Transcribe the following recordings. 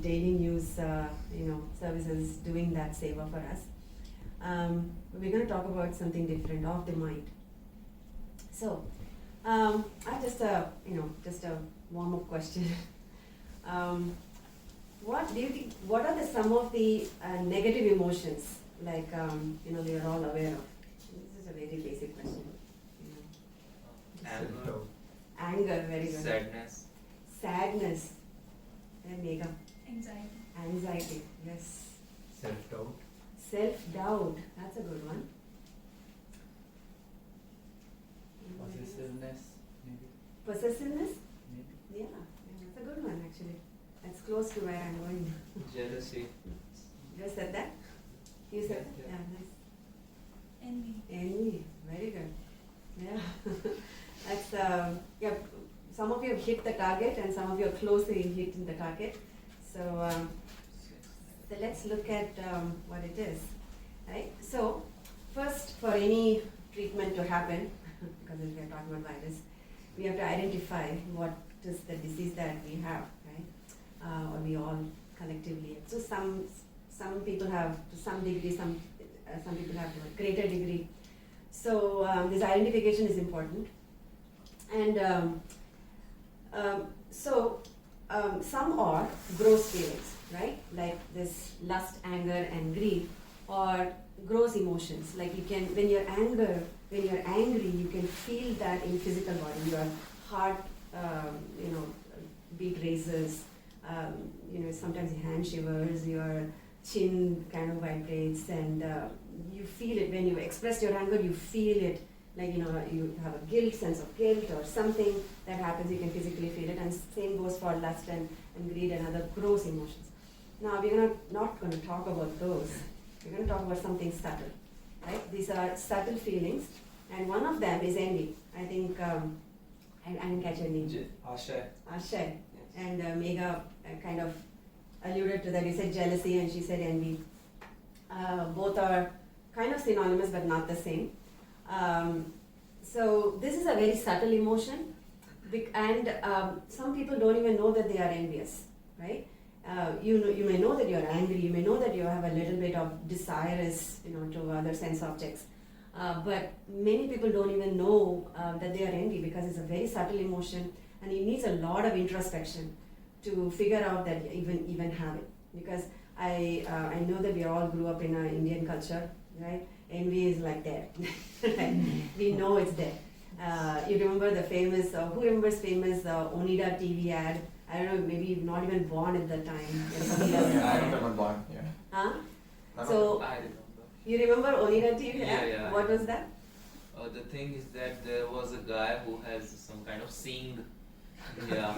daily news, services doing that seva for us. We're going to talk about something different, of the mind. So, I have just a warm-up question. What do you think? What are some of the negative emotions, like we are all aware of? This is a very basic question. Anger. Anger, very good. Sadness. Sadness. And Megha. Anxiety. Anxiety, yes. Self-doubt. Self-doubt, that's a good one. Possessiveness, maybe. Possessiveness? Maybe. Yeah, that's a good one actually. That's close to where I'm going. Jealousy. You said that? You said Yeah, that? yeah. Yeah, nice. Envy. Envy, very good. Yeah. That's, some of you have hit the target and some of you are closely hitting the target. So let's look at what it is, right? So first, for any treatment to happen, because we are talking about virus, we have to identify what is the disease that we have, right? Or we all collectively. So some people have to some degree, some people have to a greater degree. So this identification is important. And some are gross feelings, right? Like this lust, anger, and greed, or gross emotions. Like when you're angry, you can feel that in physical body. Your heart, beat raises. Sometimes your hand shivers. Your chin kind of vibrates, and you feel it when you express your anger. You feel it. Like, you have a sense of guilt or something that happens, you can physically feel it. And same goes for lust and greed and other gross emotions. Now, we're not going to talk about those. We're going to talk about something subtle, right? These are subtle feelings, and one of them is envy. I think, I didn't catch your name. Ashay. Ashay. And Megha kind of alluded to that. You said jealousy and she said envy. Both are kind of synonymous but not the same. So this is a very subtle emotion, and some people don't even know that they are envious, right? You may know that you are angry, you may know that you have a little bit of desirous, to other sense objects, but many people don't even know that they are envy, because it's a very subtle emotion, and it needs a lot of introspection to figure out that you even have it. Because I know that we all grew up in an Indian culture, right? Envy is like there. Right? We know it's there. You remember the famous, who remembers famous Onida TV ad? I don't know, maybe you're not even born at that time. I remember born, yeah. Huh? No, So, I remember. you remember Onida TV ad? Yeah. What was that? The thing is that there was a guy who has some kind of seeing. Yeah.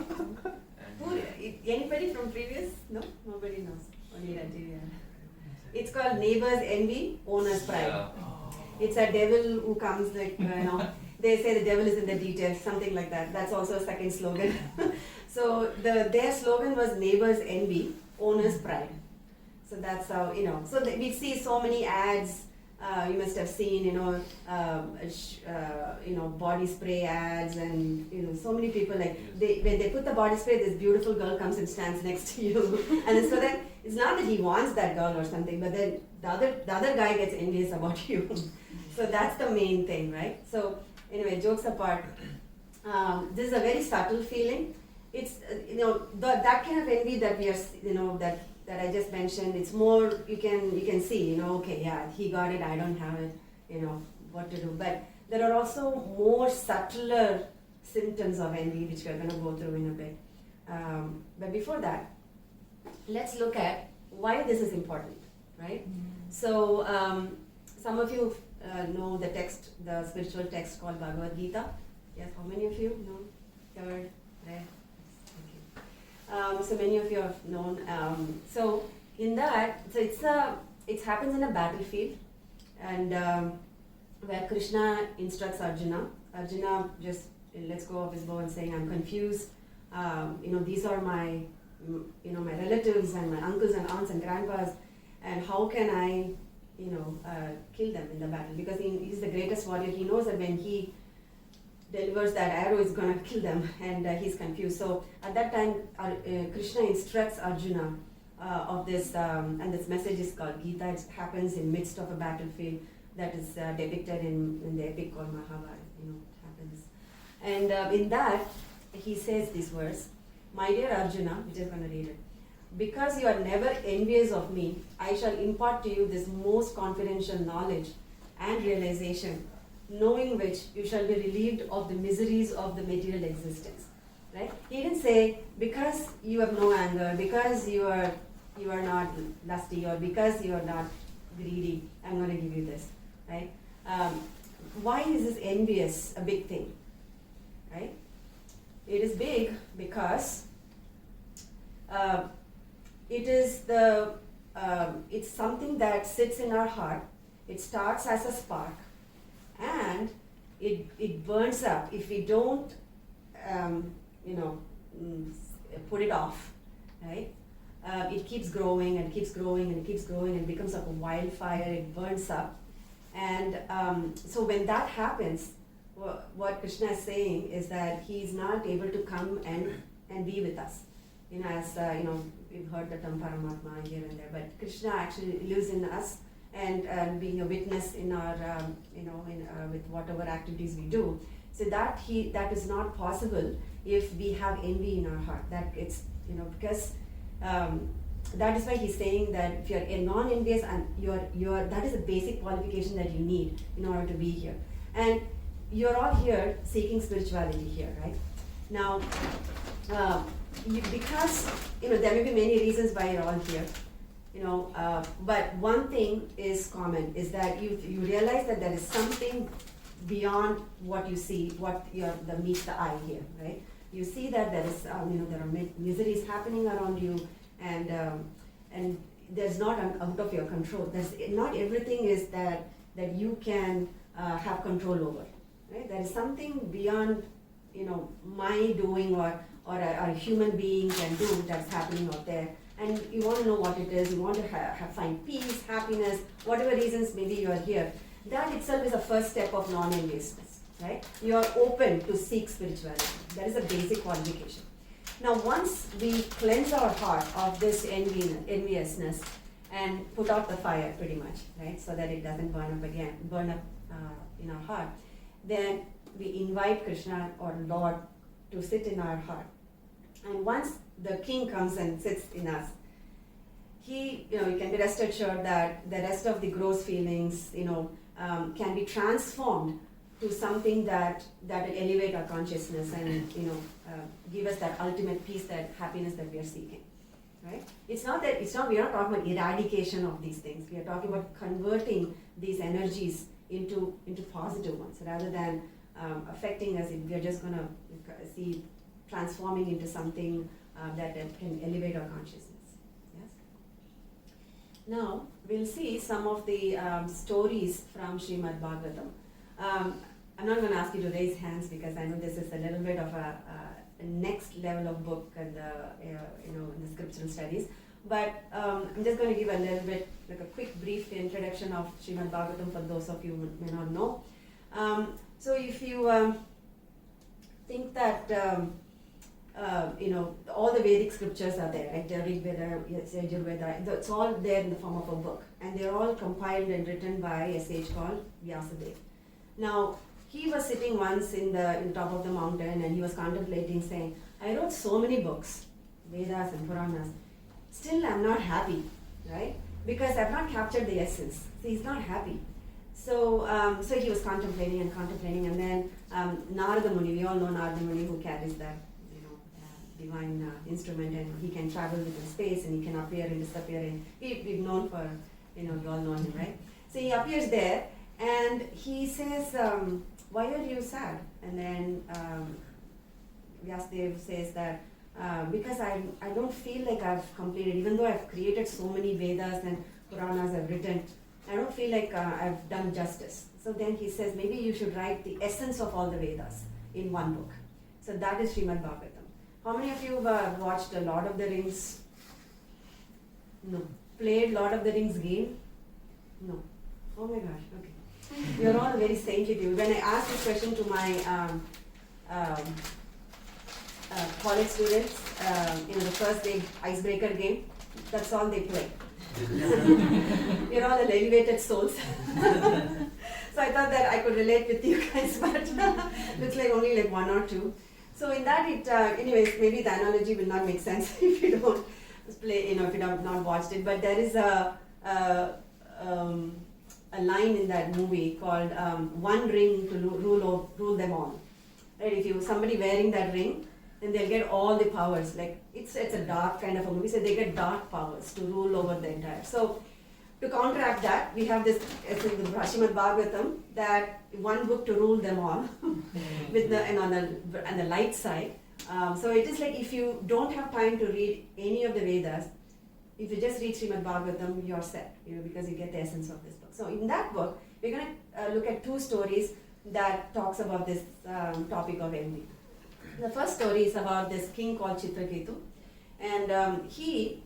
Who, anybody from previous? No? Nobody knows. Onida TV ad. It's called Neighbor's Envy, Owner's Pride. Yeah. It's a devil who comes like, they say the devil is in the details, something like that. That's also a second slogan. So their slogan was Neighbor's Envy, Owner's Pride. So that's how, so we see so many ads, you must have seen, body spray ads, and, so many people, like, when they put the body spray, this beautiful girl comes and stands next to you. And so that, it's not that he wants that girl or something, but then the other guy gets envious about you. So that's the main thing, right? So anyway, jokes apart, this is a very subtle feeling. It's, that kind of envy that we are, that I just mentioned, it's more, you can see, okay, yeah, he got it, I don't have it, what to do. But there are also more subtler symptoms of envy, which we're going to go through in a bit. But before that, let's look at why this is important, right? So, some of you know the text, the spiritual text called Bhagavad Gita. Yes, how many of you know? Third, right? So many of you have known. So in that, it happens in a battlefield, and where Krishna instructs Arjuna. Arjuna just lets go of his bow and saying, "I'm confused. These are my, my relatives and my uncles and aunts and grandpas, and how can I, kill them in the battle? Because he's the greatest warrior. He knows that when he delivers that arrow, it's going to kill them, and he's confused. So at that time, Krishna instructs Arjuna of this, and this message is called Gita. It happens in midst of a battlefield that is depicted in the epic called Mahabharata. It happens. And in that, he says this verse, "My dear Arjuna," we're just going to read it. "Because you are never envious of me, I shall impart to you this most confidential knowledge and realization, knowing which you shall be relieved of the miseries of the material existence." Right? He didn't say, because you have no anger, because you are not lusty, or because you are not greedy, I'm going to give you this. Right? Why is this envious a big thing? Right? It is big because it's something that sits in our heart. It starts as a spark, and it burns up if we don't put it off, right? It keeps growing and keeps growing and keeps growing and becomes like a wildfire. It burns up, and so when that happens, what Krishna is saying is that he is not able to come and be with us. As we've heard the term Paramatma here and there, but Krishna actually lives in us, and being a witness in our with whatever activities we do. So that is not possible if we have envy in our heart. That it's because that is why he's saying that if you're a non-envious and you're that is a basic qualification that you need in order to be here. And you're all here seeking spirituality here, right? Now, because there may be many reasons why you're all here, but one thing is common, is that you realize that there is something beyond what you see, what that meets the eye here, right? You see that there is, there are miseries happening around you, and there's not out of your control. There's not everything is that you can have control over, right? There is something beyond, my doing or a human being can do that's happening out there. And you want to know what it is, you want to find peace, happiness, whatever reasons maybe you are here. That itself is a first step of non-enviousness, right? You are open to seek spirituality. That is a basic qualification. Now, once we cleanse our heart of this enviousness and put out the fire pretty much, right, so that it doesn't burn up in our heart, then we invite Krishna or Lord to sit in our heart. And once the king comes and sits in us, you can be rest assured that the rest of the gross feelings, can be transformed to something that will elevate our consciousness and, give us that ultimate peace, that happiness that we are seeking, right? We are not talking about eradication of these things. We are talking about converting these energies into positive ones, rather than affecting us. We are just going to see transforming into something that can elevate our consciousness. Yes. Now we'll see some of the stories from Srimad Bhagavatam. I'm not going to ask you to raise hands because I know this is a little bit of a next level of book and in the scriptural studies. But I'm just going to give a little bit, like a quick brief introduction of Srimad Bhagavatam for those of you who may not know. So if you think that all the Vedic scriptures are there, right? The Rig Veda, Yajurveda, it's all there in the form of a book, and they're all compiled and written by a sage called Vyasadeva. Now, he was sitting once in top of the mountain, and he was contemplating, saying, I wrote so many books, Vedas and Puranas, still I'm not happy, right? Because I've not captured the essence. So he's not happy. So he was contemplating, and then Narada Muni, we all know Narada Muni, who carries that divine instrument, and he can travel within space, and he can appear and disappear. And we've known for, you all know him, right? So he appears there, and he says, why are you sad? And then Vyasadeva says that, because I don't feel like I've completed, even though I've created so many Vedas and Puranas I've written, I don't feel like I've done justice. So then he says, maybe you should write the essence of all the Vedas in one book. So that is Srimad Bhagavatam. How many of you have watched Lord of the Rings? No. Played Lord of the Rings game? No. Oh my gosh, okay. You're all very saintly. When I asked this question to my college students, the first day icebreaker game, That's all they play. You're all elevated souls. So I thought that I could relate with you guys, but looks like only like one or two. So in that, anyways, maybe the analogy will not make sense if you don't play, if you have not watched it. But there is a line in that movie called "One ring to rule them all." Right? If somebody wearing that ring, then they'll get all the powers. Like it's a dark kind of a movie, so they get dark powers to rule over the entire. So to counteract that, we have this the Srimad Bhagavatam, that one book to rule them all, with on the light side. So it is like if you don't have time to read any of the Vedas, if you just read Srimad Bhagavatam, you're set, because you get the essence of this book. So in that book, we're going to look at two stories that talks about this topic of envy. The first story is about this king called Chitraketu, and he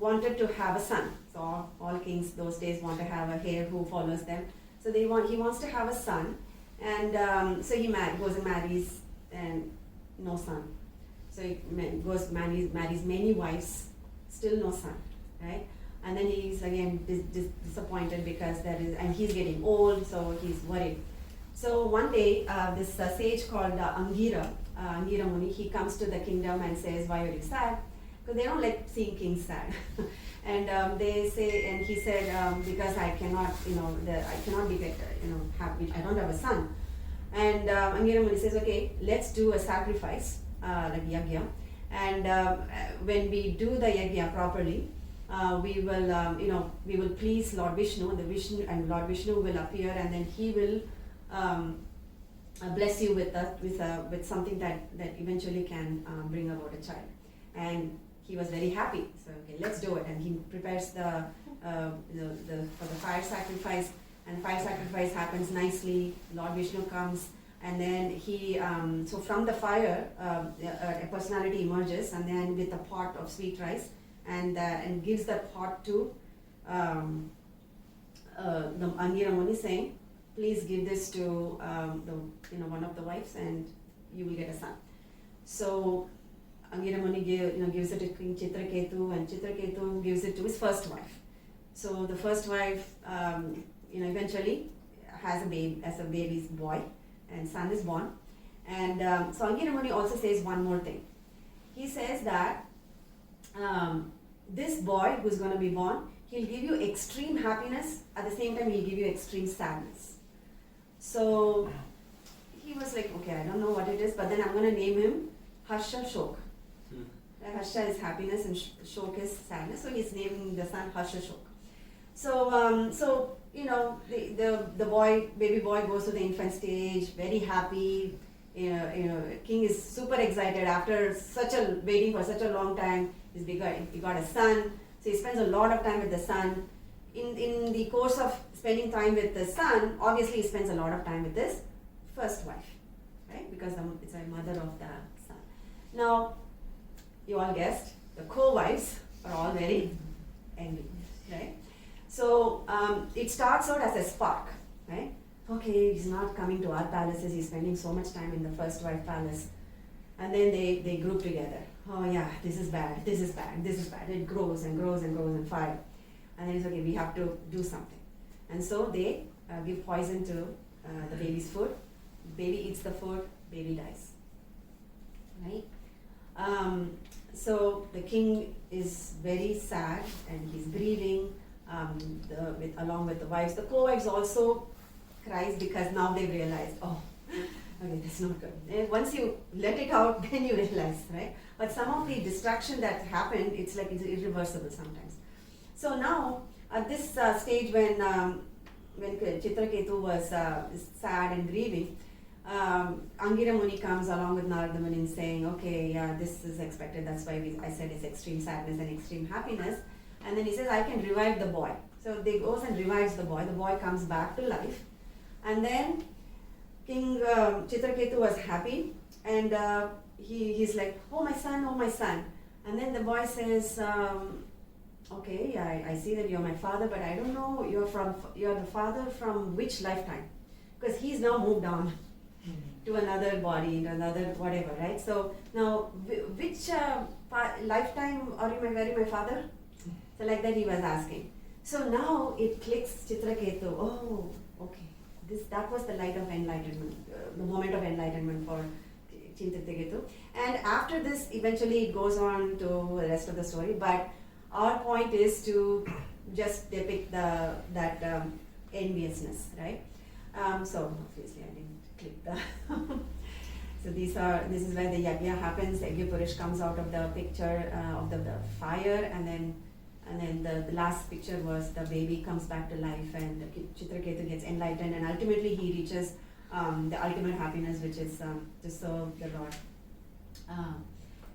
wanted to have a son. So all kings those days want to have a heir who follows them. So he wants to have a son, and so he goes and marries, and no son. So he goes marries many wives, still no son, right? And then he's again disappointed because and he's getting old, so he's worried. So one day, this sage called Angira Muni, he comes to the kingdom and says, "Why are you sad?" Because they don't like seeing kings sad. And he said, because I cannot, I cannot be, happy. I don't have a son. And Angira Muni says, okay, let's do a sacrifice, like yagya. And when we do the yagya properly, we will please Lord Vishnu, and Lord Vishnu will appear, and then he will bless you with something that eventually can bring about a child. And he was very happy. So okay, let's do it. And he prepares for the fire sacrifice, and fire sacrifice happens nicely. Lord Vishnu comes, and then so from the fire, a personality emerges, and then with a pot of sweet rice, and gives that pot to the Angira Muni, saying, "Please give this to one of the wives, and you will get a son." So Angira Muni gives it to King Chitraketu, and Chitraketu gives it to his first wife. So the first wife, eventually has a baby's boy, and son is born. And so Angira Muni also says one more thing. He says that this boy who's going to be born, he'll give you extreme happiness, at the same time he'll give you extreme sadness. So he was like, okay, I don't know what it is, but then I'm going to name him Harsha Shok. Harsha is happiness and Shok is sadness, so he's naming the son Harsha Shok. So the baby boy goes to the infant stage, very happy. King is super excited after waiting for such a long time. He got a son, so he spends a lot of time with the son. In the course of spending time with the son, obviously he spends a lot of time with his first wife, right? Because it's a mother of the son. Now, you all guessed, the co-wives are all very angry, right? So it starts out as a spark, right? Okay, he's not coming to our palaces, he's spending so much time in the first wife palace. And then they group together. Oh yeah, this is bad, this is bad, this is bad. It grows and grows and grows and fire. And then it's okay, we have to do something. And so they give poison to the baby's food. Baby eats the food, baby dies, right? So the king is very sad and he's grieving along with the wives. The co-wives also cries because now they've realized, oh, okay, that's not good. And once you let it out, then you realize, right? But some of the distraction that happened, it's irreversible sometimes. So now at this stage when Chitraketu was sad and grieving, Angira Muni comes along with Narada Muni saying, okay, yeah, this is expected, that's why I said it's extreme sadness and extreme happiness. And then he says, I can revive the boy. So they goes and revives the boy comes back to life. And then King Chitraketu was happy, and he's like, oh my son. And then the boy says, okay, I see that you're my father, but I don't know, you're the father from which lifetime? Because he's now moved on. to another body, into another whatever, right? So now, which lifetime are you marrying my father? So like that he was asking. So now it clicks Chitraketu. Oh, okay. That was the light of enlightenment, the moment of enlightenment for Chitraketu. And after this, eventually it goes on to the rest of the story. But our point is to just depict that enviousness, right? So obviously I didn't click the. So this is where the yagya happens. Yagya Purush comes out of the picture of the fire, and then the last picture was the baby comes back to life, and Chitraketu gets enlightened, and ultimately he reaches the ultimate happiness, which is to serve the Lord.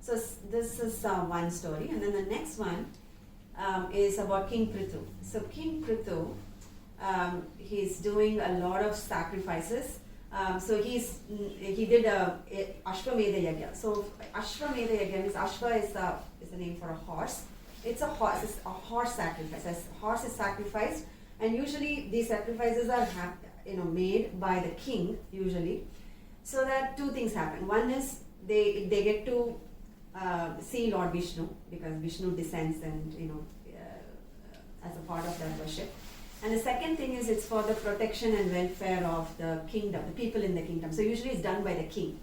So this is one story, and then the next one is about King Prithu. So King Prithu, he's doing a lot of sacrifices. So he did a Ashwamedha Yagya. So Ashwamedha Yagya means Ashwa is the name for a horse. It's a horse sacrifice. A horse is sacrificed, and usually these sacrifices are made by the king usually. So that two things happen. One is they get to see Lord Vishnu, because Vishnu descends and as a part of that worship. And the second thing is it's for the protection and welfare of the kingdom, the people in the kingdom. So usually it's done by the king.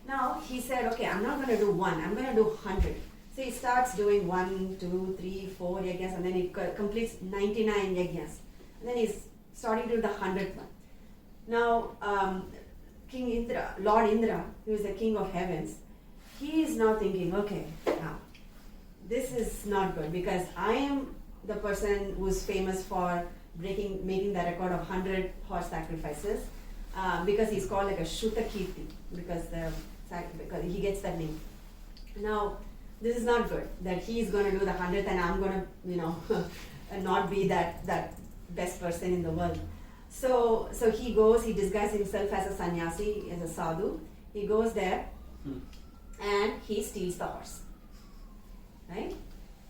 Now he said, okay, I'm not going to do one, I'm going to do 100. So he starts doing 1, 2, 3, 4 yagyas, and then he completes 99 yagyas. And then he's starting to do the 100th one. Now, King Indra, Lord Indra, who is the king of heavens, he is now thinking, okay, now, this is not good, because I am the person who's famous for making the record of 100 horse sacrifices, because he's called like a Shuta Kirti, because he gets that name. Now, this is not good, that he's going to do the 100th and I'm going to, not be that best person in the world. So he goes, he disguises himself as a sannyasi, as a sadhu. He goes there and he steals the horse. Right?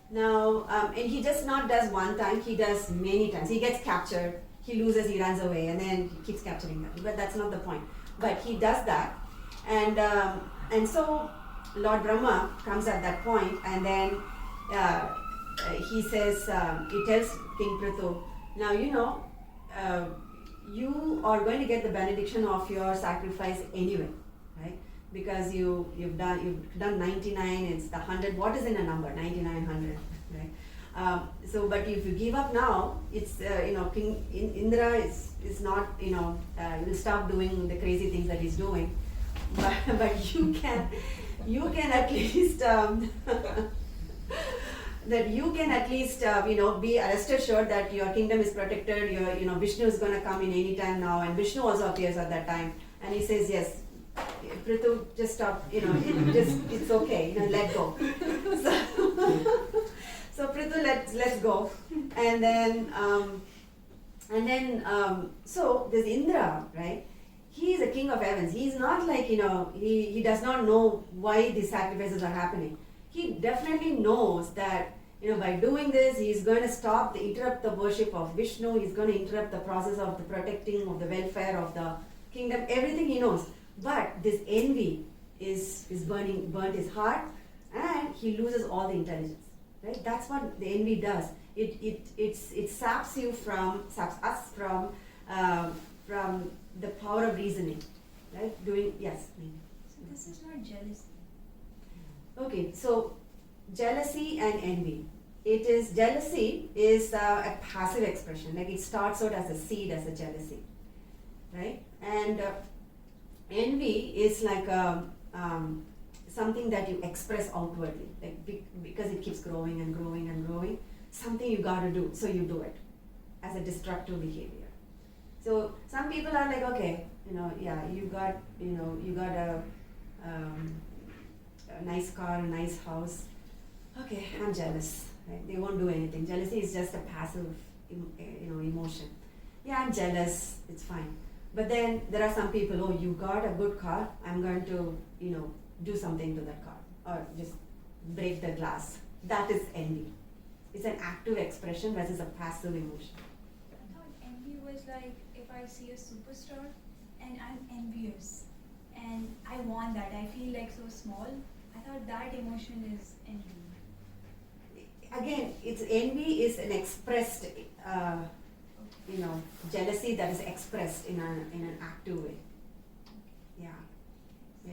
Now, and he just not does one time, he does many times. He gets captured, he loses, he runs away, and then he keeps capturing them. But that's not the point. But he does that. And so Lord Brahma comes at that point, and then he says, he tells King Prithu, now you are going to get the benediction of your sacrifice anyway, right? Because you've done 99, it's the 100. What is in a number? 99, 100, right? So, but if you give up now, it's King Indra is not will stop doing the crazy things that he's doing, but you can at least that you can at least be rest assured that your kingdom is protected. Your Vishnu is going to come in any time now, and Vishnu also appears at that time, and he says, yes, Prithu, just stop, it's okay, let go. So Prithu, let's go, and then so this Indra, right? He is a king of heavens. He is not like he does not know why these sacrifices are happening. He definitely knows that by doing this, he is going to interrupt the worship of Vishnu. He's going to interrupt the process of the protecting of the welfare of the kingdom. Everything he knows. But this envy is burnt his heart, and he loses all the intelligence. Right? That's what the envy does. It saps us from the power of reasoning. Right? Yes. So this is not jealousy. Okay, so jealousy and envy. Jealousy is a passive expression. Like it starts out as a seed, as a jealousy, right? And envy is like something that you express outwardly, like because it keeps growing and growing and growing. Something you got to do, so you do it as a destructive behavior. So some people are like, okay, you got a nice car, a nice house. Okay, I'm jealous. Right? They won't do anything. Jealousy is just a passive, emotion. Yeah, I'm jealous. It's fine. But then there are some people. Oh, you got a good car. I'm going to, do something to that car, or just break the glass. That is envy. It's an active expression versus a passive emotion. I thought envy was like if I see a superstar and I'm envious. and I want that. I feel like so small. I thought that emotion is envy. Again, it's envy is an expressed, jealousy that is expressed in an active way. Yeah.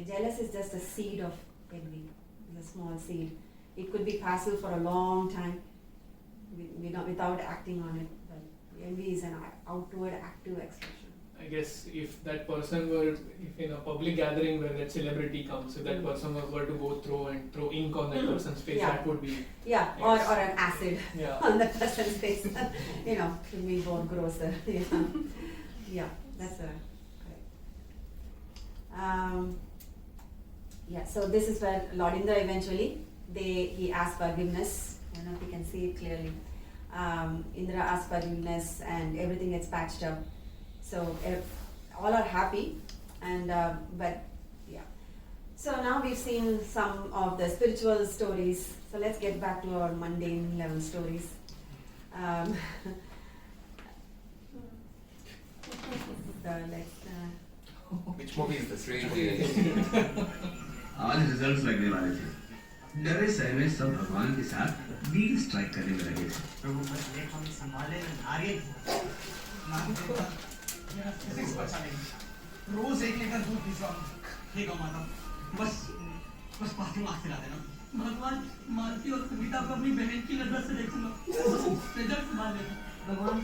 Jealous is just a seed of envy. It's a small seed. It could be passive for a long time, without acting on it. But envy is an outward, active expression. I guess if that person if in a public gathering where that celebrity comes, if that person were to go throw ink on that person's face, Yeah. that would be, Yeah, or an acid yeah. on the person's face. To be more grosser. Yeah, that's correct. So this is where Lord Indra eventually, he asked forgiveness. I don't know if you can see it clearly. Indra asked forgiveness and everything gets patched up. So all are happy, and but yeah. So now we've seen some of the spiritual stories. So let's get back to our mundane level stories. Which movie is this? Three Which movie is days. this? आज results लगने वाले थे। डरे सहमे सब भगवान के साथ deal strike करने में लगे थे। प्रभु बस लेट हमें संभाले न नारियल मेरा फिजिक्स बचा नहीं रोज 1 लीटर दूध पीता हूँ हे गौ माता बस पार्टी मार खिला देना भगवान मालती और कविता को अपनी बहन की नजर से देखूंगा रिजल्ट संभाल लेना भगवान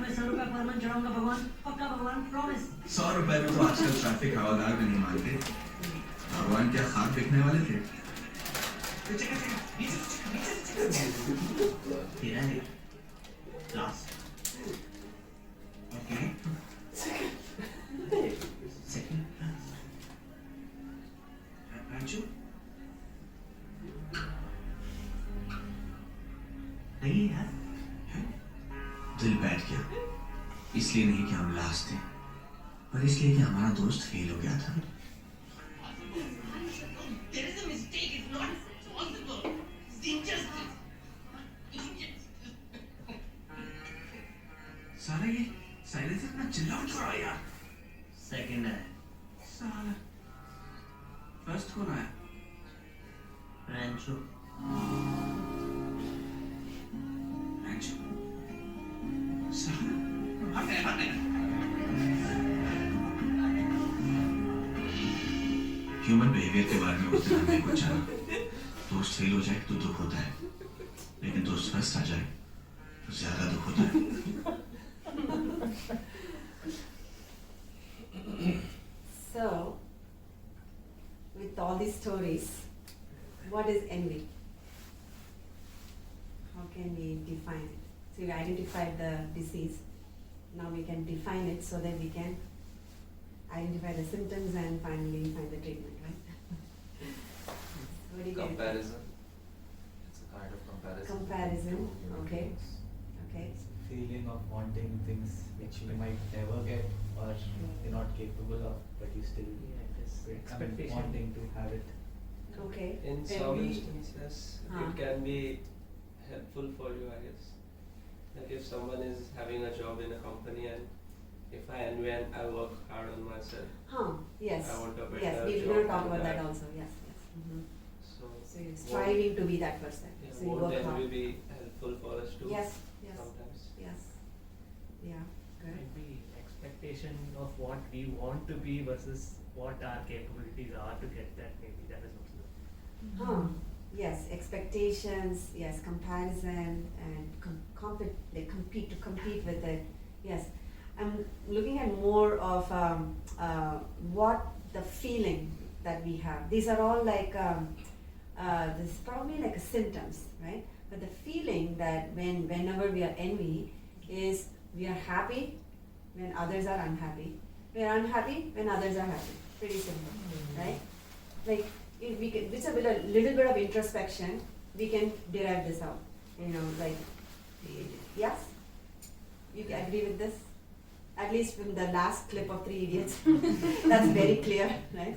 मैं 100 रुपया पर मंथ चढ़ाऊंगा भगवान पक्का भगवान प्रॉमिस 100 रुपए में तो आजकल ट्रैफिक हवालदार भी नहीं मानते। भगवान क्या खाक देखने वाले थे? तेरा है लास्ट ओके सेकंड राजू नहीं यार दिल बैठ गया, इसलिए नहीं कि हम लास्ट थे, पर इसलिए कि हमारा दोस्त फेल हो गया था। There is a mistake. It's not possible. It's injustice. साला ये साइलेंस इतना चिल्लाओ क्यों रहा है यार? सेकंड है साला फर्स्ट कौन आया? रैंचो रैंचो साला हटे ह्यूमन बिहेवियर के बारे में कुछ जानने को जाना। दोस्त फेल हो जाए तो दुख होता है, लेकिन दोस्त फर्स्ट आ जाए तो ज्यादा दुख होता है। So, with all these stories, what is envy? How can we define it? So we identified the disease. Now we can define it so that we can identify the symptoms and finally find the treatment, right? What do you get? Comparison. It's a kind of comparison. Comparison, to human okay. beings. Okay. Feeling of wanting things which you might never get or you're not capable of, but you still Expectation. wanting to have it. Okay. In some Envy. instances, Huh. it can be helpful for you, I guess. Like if someone is having a job in a company and if I envy and I work hard on myself, Yes. I want a better Yes, we're job going to talk than about that that. also. Yes, yes. so So you're striving to be that person. yeah, So you won't work envy hard. be helpful for us too? Yes, yes, Sometimes. yes. Yeah, good. Maybe expectation of what we want to be versus what our capabilities are to get that, maybe that is also. Yes, expectations, yes, comparison and compete with it. Yes, I'm looking at more of what the feeling that we have. These are all like, this is probably like symptoms, right? But the feeling that whenever we are envy is we are happy when others are unhappy. We are unhappy when others are happy. Pretty simple, right? Like if we can, with a little bit of introspection, we can derive this out. Like, yes, you agree with this? At least from the last clip of Three Idiots, that's very clear, right?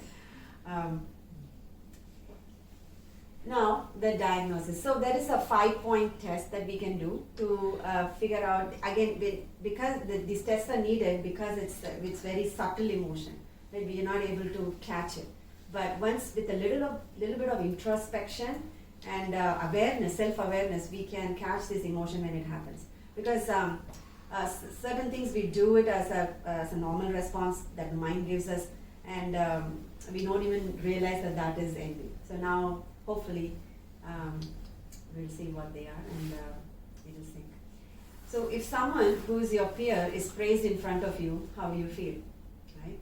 Now the diagnosis. So there is a 5-point test that we can do to figure out again because these tests are needed because it's very subtle emotion. right? We are not able to catch it. But once with a little bit of introspection and awareness, self-awareness, we can catch this emotion when it happens. Because certain things we do it as a normal response that the mind gives us, and we don't even realize that that is envy. So now, hopefully, we'll see what they are, and we will think. So if someone who is your peer is praised in front of you, how do you feel, right?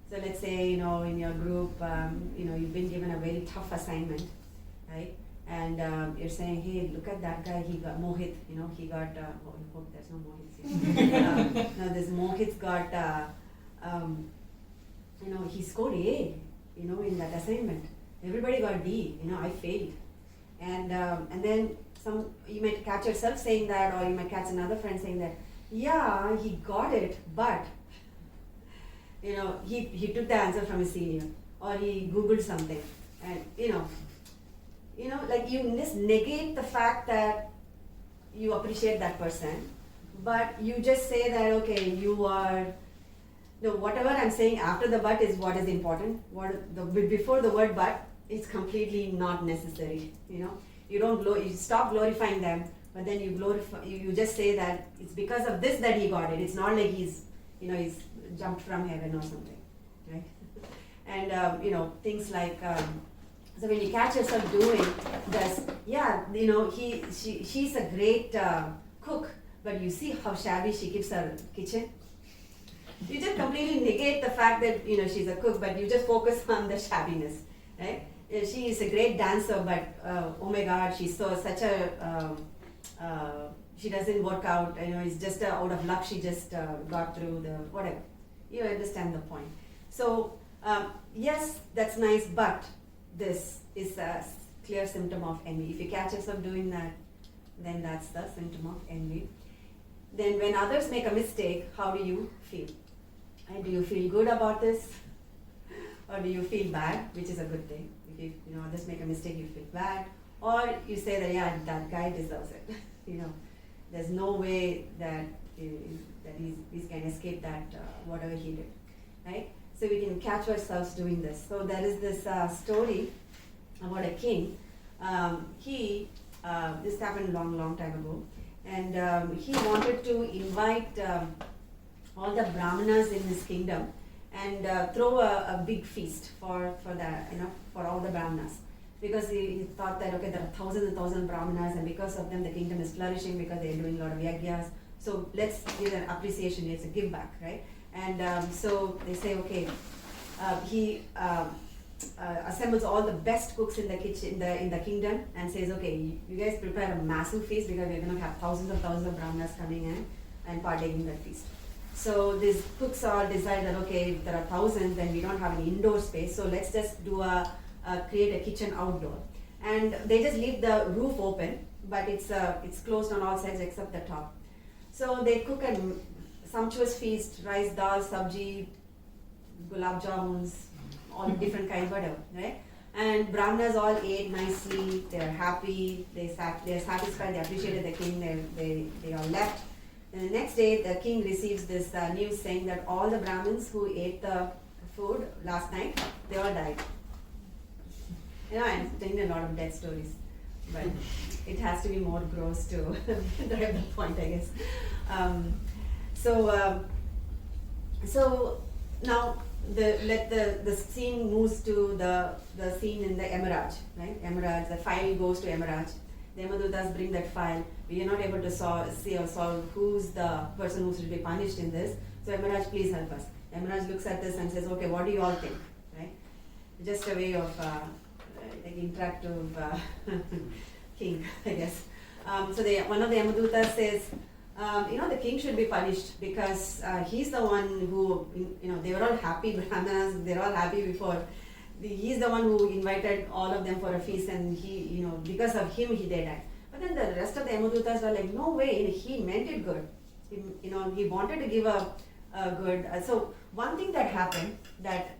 So let's say, you know, in your group, you know, you've been given a very tough assignment, right? And you're saying, hey, look at that guy, he got Mohit, you know, he got, I hope there's no Mohit. No, this Mohit's got, you know, he scored A, you know, in that assignment. Everybody got D, you know, I failed. And then you might catch yourself saying that, or you might catch another friend saying that, yeah, he got it, but, you know, he took the answer from his senior, or he Googled something, and, you know, like you just negate the fact that you appreciate that person, but you just say that, okay, you are, no, whatever I'm saying after the but is what is important. Before the word but, it's completely not necessary, you know. You stop glorifying them, but then you just say that it's because of this that he got it. It's not like he's jumped from heaven or something, right? And, you know, things like, so when you catch yourself doing this, yeah, you know, she's a great cook, but you see how shabby she keeps her kitchen? You just completely negate the fact that, you know, she's a cook, but you just focus on the shabbiness, right? She is a great dancer, but oh my God, she's such a, she doesn't work out, you know, it's just out of luck she just got through the, whatever. You understand the point. So, yes, that's nice, but this is a clear symptom of envy. If you catch yourself doing that, then that's the symptom of envy. Then when others make a mistake, how do you feel? Do you feel good about this? Or do you feel bad, which is a good thing? If you know, others make a mistake, you feel bad. Or you say that, yeah, that guy deserves it. You know, there's no way that he's can escape that, whatever he did, right? So we can catch ourselves doing this. So there is this story about a king. This happened long time ago, and he wanted to invite all the brahmanas in his kingdom and throw a big feast for all the brahmanas, because he thought that, okay, there are thousands and thousands of brahmanas, and because of them the kingdom is flourishing because they are doing a lot of yagyas. So let's give an appreciation, it's a give back, right? And so they say, okay, he assembles all the best cooks in the kitchen, in the kingdom, and says, okay, you guys prepare a massive feast because we're going to have thousands of brahmanas coming in and partaking in that feast. So these cooks all decide that, okay, if there are thousands, then we don't have an indoor space, so let's just do create a kitchen outdoor. And they just leave the roof open, but it's closed on all sides except the top. So they cook a sumptuous feast, rice, dal, sabji, gulab jamuns, all different kinds, whatever, right? And brahmanas all ate nicely, they're happy, they're satisfied, they appreciated the king, they all left. And the next day, the king receives this news saying that all the Brahmins who ate the food last night, they all died. You know, I'm telling a lot of death stories, but it has to be more gross to drive the point, I guess. So now the scene moves to the scene in the Emeraj, right? Emeraj, the file goes to Emeraj. The Yamadutas bring that file. We are not able to solve who's the person who should be punished in this. So Emeraj, please help us. Emeraj looks at this and says, okay, what do you all think? Right? Just a way of like interactive king, I guess. So one of the Yamadutas says, the king should be punished because he's the one who, they were all happy Brahmanas, they're all happy before. He's the one who invited all of them for a feast, and he, because of him, they died. But then the rest of the Yamadutas were like, no way, he meant it good. He wanted to give a good. So one thing that happened that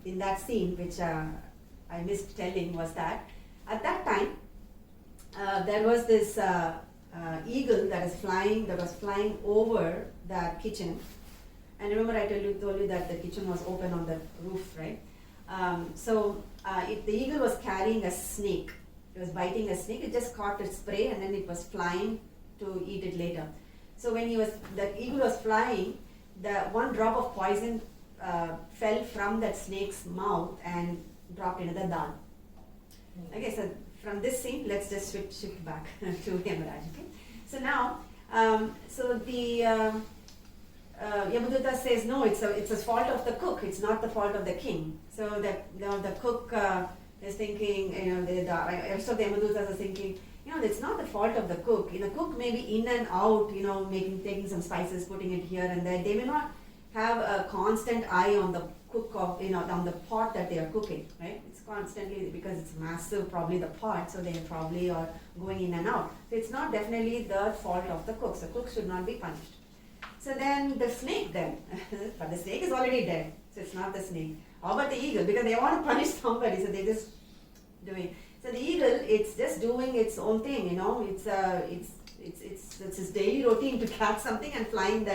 in that scene, which I missed telling, was that at that time there was this eagle that was flying over that kitchen, And remember I told you that the kitchen was open on the roof, right? The eagle was carrying a snake. It was biting a snake. It just caught its prey and then it was flying to eat it later. So when the eagle was flying, the one drop of poison fell from that snake's mouth and dropped into the dal. Okay, so from this scene, let's just shift back to Yamaraj. Okay, so now, Yamaduta says no, it's a fault of the cook. It's not the fault of the king. So the cook is thinking, the rest of the Yamadutas are thinking, it's not the fault of the cook. The cook may be in and out, taking some spices, putting it here and there. They may not have a constant eye on the cook on the pot that they are cooking, right? It's constantly, because it's massive, probably the pot, so they probably are going in and out. So it's not definitely the fault of the cook. So cooks should not be punished. So then the snake but the snake is already dead, so it's not the snake. How about the eagle? Because they want to punish somebody, so they just doing. So the eagle, it's just doing its own thing, it's its daily routine to catch something and flying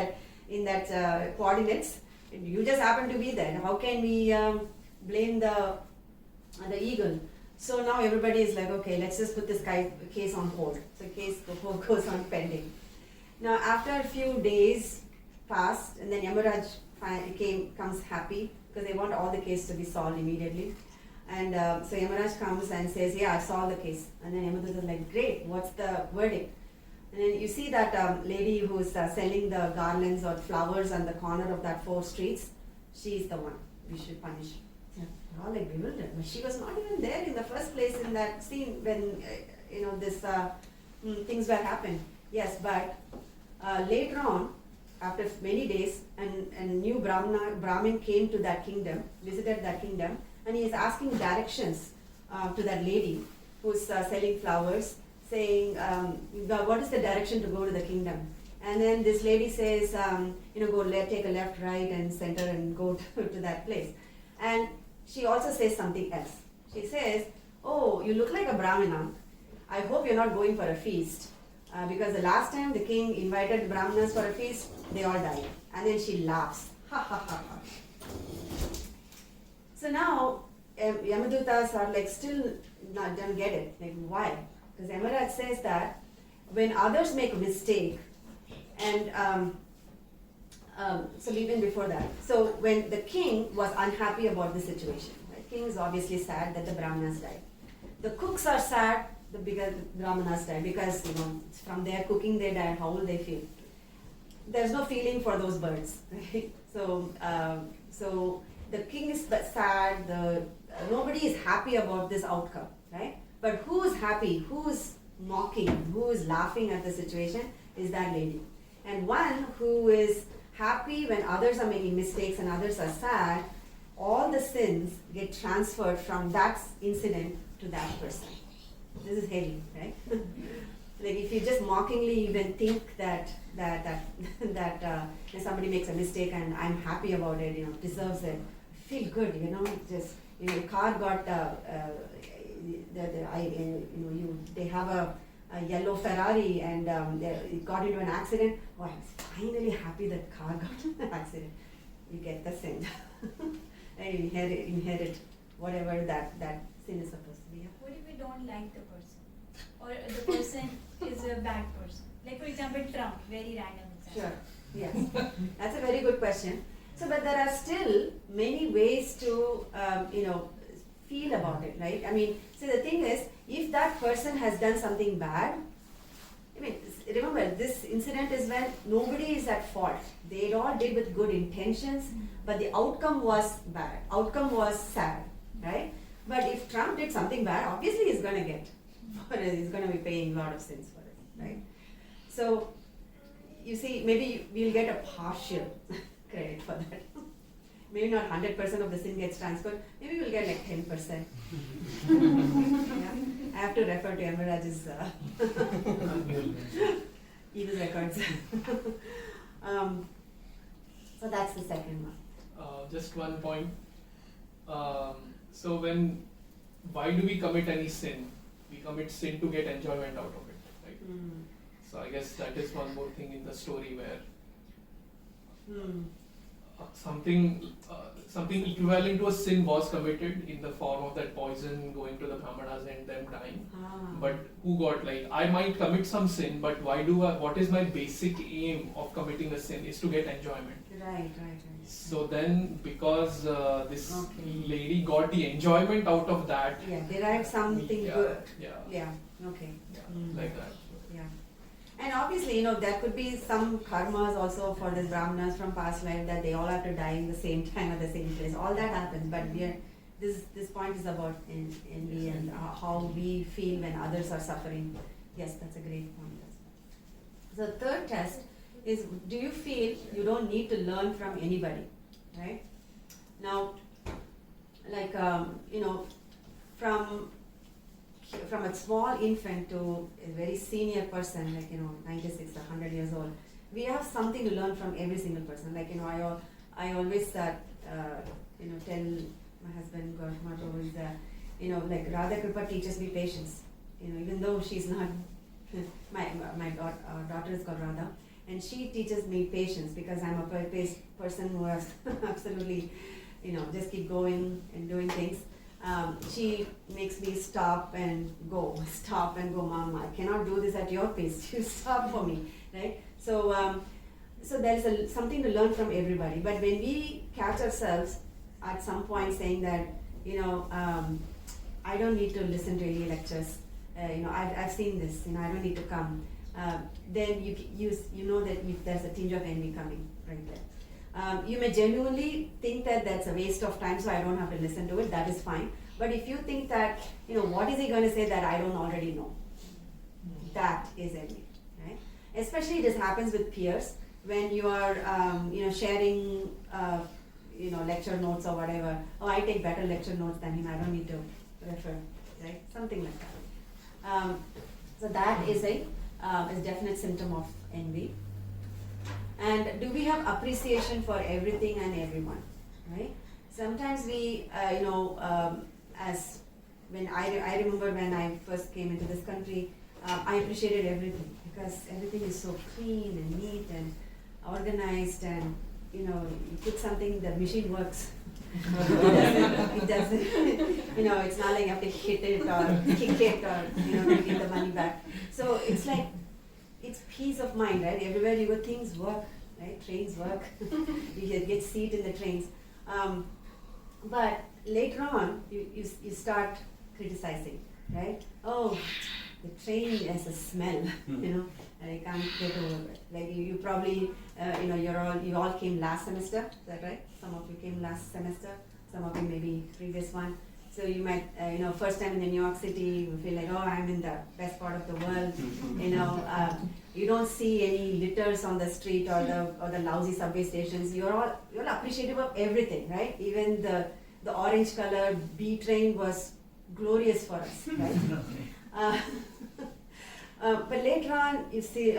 in that coordinates. You just happen to be there. How can we blame the eagle? So now everybody is like, okay, let's just put this case on hold. So case goes on pending. Now after a few days passed, and then Yamaraj comes happy because they want all the case to be solved immediately. And so Yamaraj comes and says, yeah, I solved the case. And then Yamadutta is like, great, what's the verdict? And then you see that lady who's selling the garlands or flowers on the corner of that 4 streets. She's the one we should punish. They're all like bewildered. But she was not even there in the first place in that scene when things were happening. Yes, but later on, after many days, and new Brahmin came to that kingdom, visited that kingdom, and he is asking directions to that lady who's selling flowers, saying, what is the direction to go to the kingdom? And then this lady says, take a left, right, and center and go to that place. And she also says something else. She says, oh, you look like a Brahmana. I hope you're not going for a feast. Because the last time the king invited Brahmanas for a feast, they all died. And then she laughs. Ha ha ha ha. So now, Yamadutas are like still don't get it. Like why? Because Yamaraj says that when others make a mistake, and so even before that, so when the king was unhappy about the situation, the king is obviously sad that the Brahmanas died. The cooks are sad the bigger Brahmanas died because from their cooking they died. How will they feel? There's no feeling for those birds, right? So the king is sad. Nobody is happy about this outcome, right? But who is happy? Who is mocking? Who is laughing at the situation? Is that lady. And one who is happy when others are making mistakes and others are sad, all the sins get transferred from that incident to that person. This is heavy, right? Like if you just mockingly even think that somebody makes a mistake and I'm happy about it, deserves it, feel good, the car got they have a yellow Ferrari and it got into an accident. Oh, I was finally happy that car got into an accident. You get the sin. And inherit whatever that sin is supposed to be. What if we don't like the person? Or the person is a bad person? Like for example, Trump, very random example. Sure, yes. That's a very good question. So, but there are still many ways to, feel about it, right? I mean, so the thing is, if that person has done something bad, remember, this incident is when nobody is at fault. They all did with good intentions, but the outcome was bad. Outcome was sad, right? But if Trump did something bad, obviously he's going to get, he's going to be paying a lot of sins for it, right? So, you see, maybe we'll get a partial credit for that. Maybe not 100% of the sin gets transferred, maybe we'll get like 10%. Yeah? I have to refer to Yamaraj's evil records. So that's the second one. Just one point. So why do we commit any sin? We commit sin to get enjoyment out of it, right? So I guess that is one more thing in the story where something equivalent to a sin was committed in the form of that poison going to the Brahmanas and them dying. But who got, like, I might commit some sin, but what is my basic aim of committing a sin is to get enjoyment. Right. So then, because this Okay. lady got the enjoyment out of that, Yeah, derive something good. yeah, Okay. like that. Yeah. And obviously, there could be some karmas also for the Brahmanas from past life that they all have to die in the same time at the same place. All that happens, but this point is about envy and how we feel when others are suffering. Yes, that's a great point. The third test is, do you feel you don't need to learn from anybody, right? Now, like, from a small infant to a very senior person, like, 96 or 100 years old, we have something to learn from every single person. Like, I always tell my husband, God, motto, is, like, Radha Kripa teaches me patience. Even though she's not, my daughter is called Radha, and she teaches me patience because I'm a person who has absolutely, just keep going and doing things. She makes me stop and go, Mom, I cannot do this at your pace, you stop for me, right? So there's something to learn from everybody, but when we catch ourselves at some point saying that, I don't need to listen to any lectures, I've seen this, I don't need to come, then you know that there's a tinge of envy coming right there. You may genuinely think that that's a waste of time, so I don't have to listen to it, that is fine. But if you think that, what is he going to say that I don't already know? That is envy, right? Especially this happens with peers when you are, sharing, lecture notes or whatever. Oh, I take better lecture notes than him, I don't need to refer, right? Something like that. So that is a definite symptom of envy. And do we have appreciation for everything and everyone, right? Sometimes we, as when I remember when I first came into this country, I appreciated everything because everything is so clean and neat and organized, and you put something, the machine works. It doesn't, it's not like you have to hit it or kick it or, to get the money back. So it's like, it's peace of mind, right? Everywhere you go, things work, right? Trains work. You get seat in the trains. But later on, you start criticizing, right? Oh, the train has a smell, and I can't get over it. Like you probably, you all came last semester, is that right? Some of you came last semester, some of you maybe previous one. So you might, first time in New York City, you feel like, oh, I'm in the best part of the world. You don't see any litters on the street or the lousy subway stations. You're all appreciative of everything, right? Even the orange color B train was glorious for us, right? But later on, you see,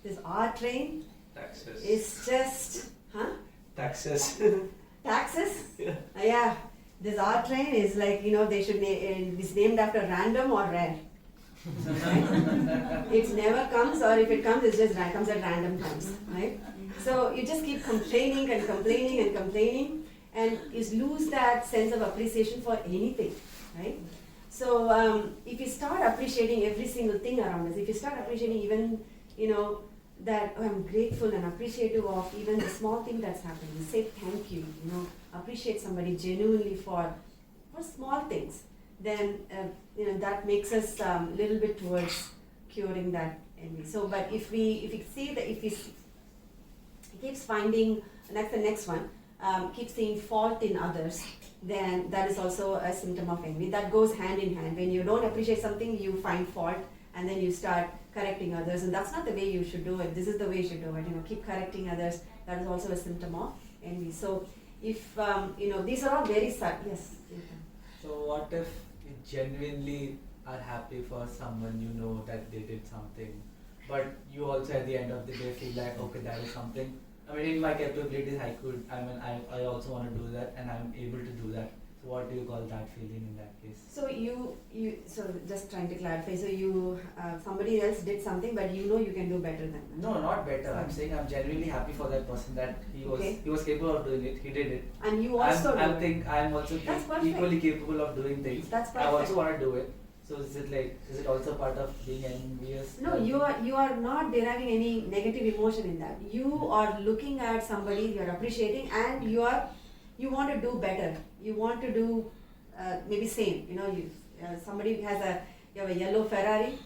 this R train Taxes. is just, Taxes. Taxes? Yeah. Yeah. This R train is like, they should it's named after random or rare. It never comes, or if it comes, it's just comes at random times, right? So you just keep complaining and complaining and complaining, and you lose that sense of appreciation for anything, right? So if you start appreciating every single thing around us, if you start appreciating even, that I'm grateful and appreciative of even the small thing that's happening, say thank you, appreciate somebody genuinely for small things, then that makes us a little bit towards curing that envy. So, but if we see that, if we keeps finding, and that's the next one, keep seeing fault in others, then that is also a symptom of envy. That goes hand in hand. When you don't appreciate something, you find fault, and then you start correcting others, and that's not the way you should do it. This is the way you should do it. Keep correcting others. That is also a symptom of envy. So, if these are all very subtle. Yes. So what if you genuinely are happy for someone, that they did something, but you also at the end of the day feel like, okay, that is something. I mean, in my capabilities, I also want to do that, and I'm able to do that. So what do you call that feeling in that case? So so just trying to clarify. So somebody else did something, but you know you can do better than that. No, not better. I'm saying I'm genuinely happy for that person that he was capable of doing it. He did it. And you also I'm also That's perfect. equally capable of doing things. That's I perfect. also want to do it. So is it also part of being envious? No, you are not deriving any negative emotion in that. You are looking at somebody, you are appreciating, and you want to do better. You want to do maybe same. You know, somebody you have a yellow Ferrari.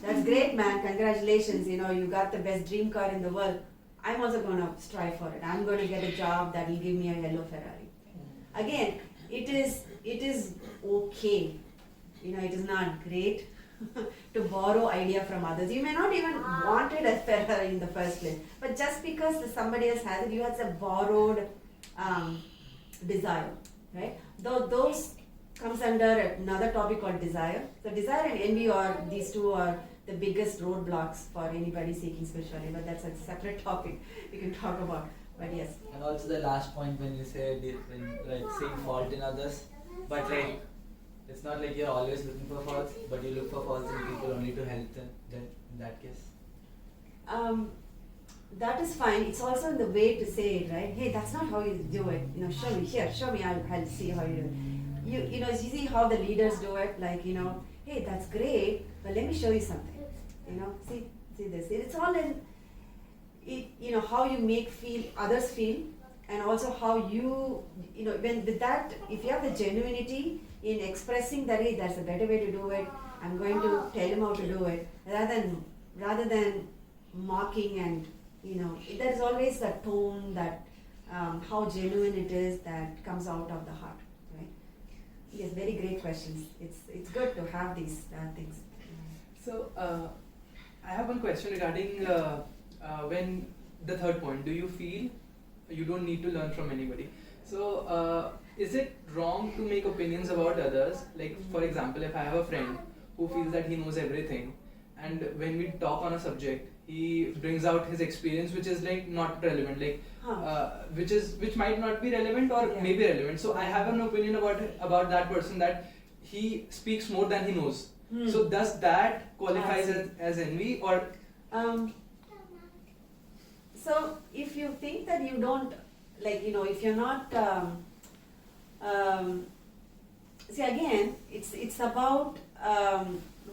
That's great, man. Congratulations. You know, you got the best dream car in the world. I'm also going to strive for it. I'm going to get a job that will give me a yellow Ferrari. Again, it is okay. You know, it is not great to borrow idea from others. You may not even wanted a Ferrari in the first place, but just because somebody else has it, you have a borrowed desire, right? Those comes under another topic called desire. So desire and envy these two are the biggest roadblocks for anybody seeking spirituality, but that's a separate topic we can talk about. But yes. And also the last point when you say seeing fault in others, but like it's not like you're always looking for faults, but you look for faults in people only to help them. Then in that case, that is fine. It's also in the way to say it, right? Hey, that's not how you do it. You know, show me. I'll see how you do it. You see how the leaders do it. Like, you know, hey, that's great, but let me show you something. You know, see this. It's all in, you know, how you make others feel, and also how you know, when with that, if you have the genuinity in expressing that, hey, that's a better way to do it, I'm going to tell him how to do it, rather than mocking, and you know, there is always that tone, that how genuine it is, that comes out of the heart, right? Yes, very great questions. It's good to have these things. So I have one question regarding when the third point. Do you feel you don't need to learn from anybody? So is it wrong to make opinions about others? Like, for example, if I have a friend who feels that he knows everything, and when we talk on a subject, he brings out his experience, which is like not relevant, like which might not be relevant or maybe relevant. So I have an opinion about that person, that he speaks more than he knows. So does that qualify as envy, or? So if you think that you don't, like, you know, if you're not, see, again, it's about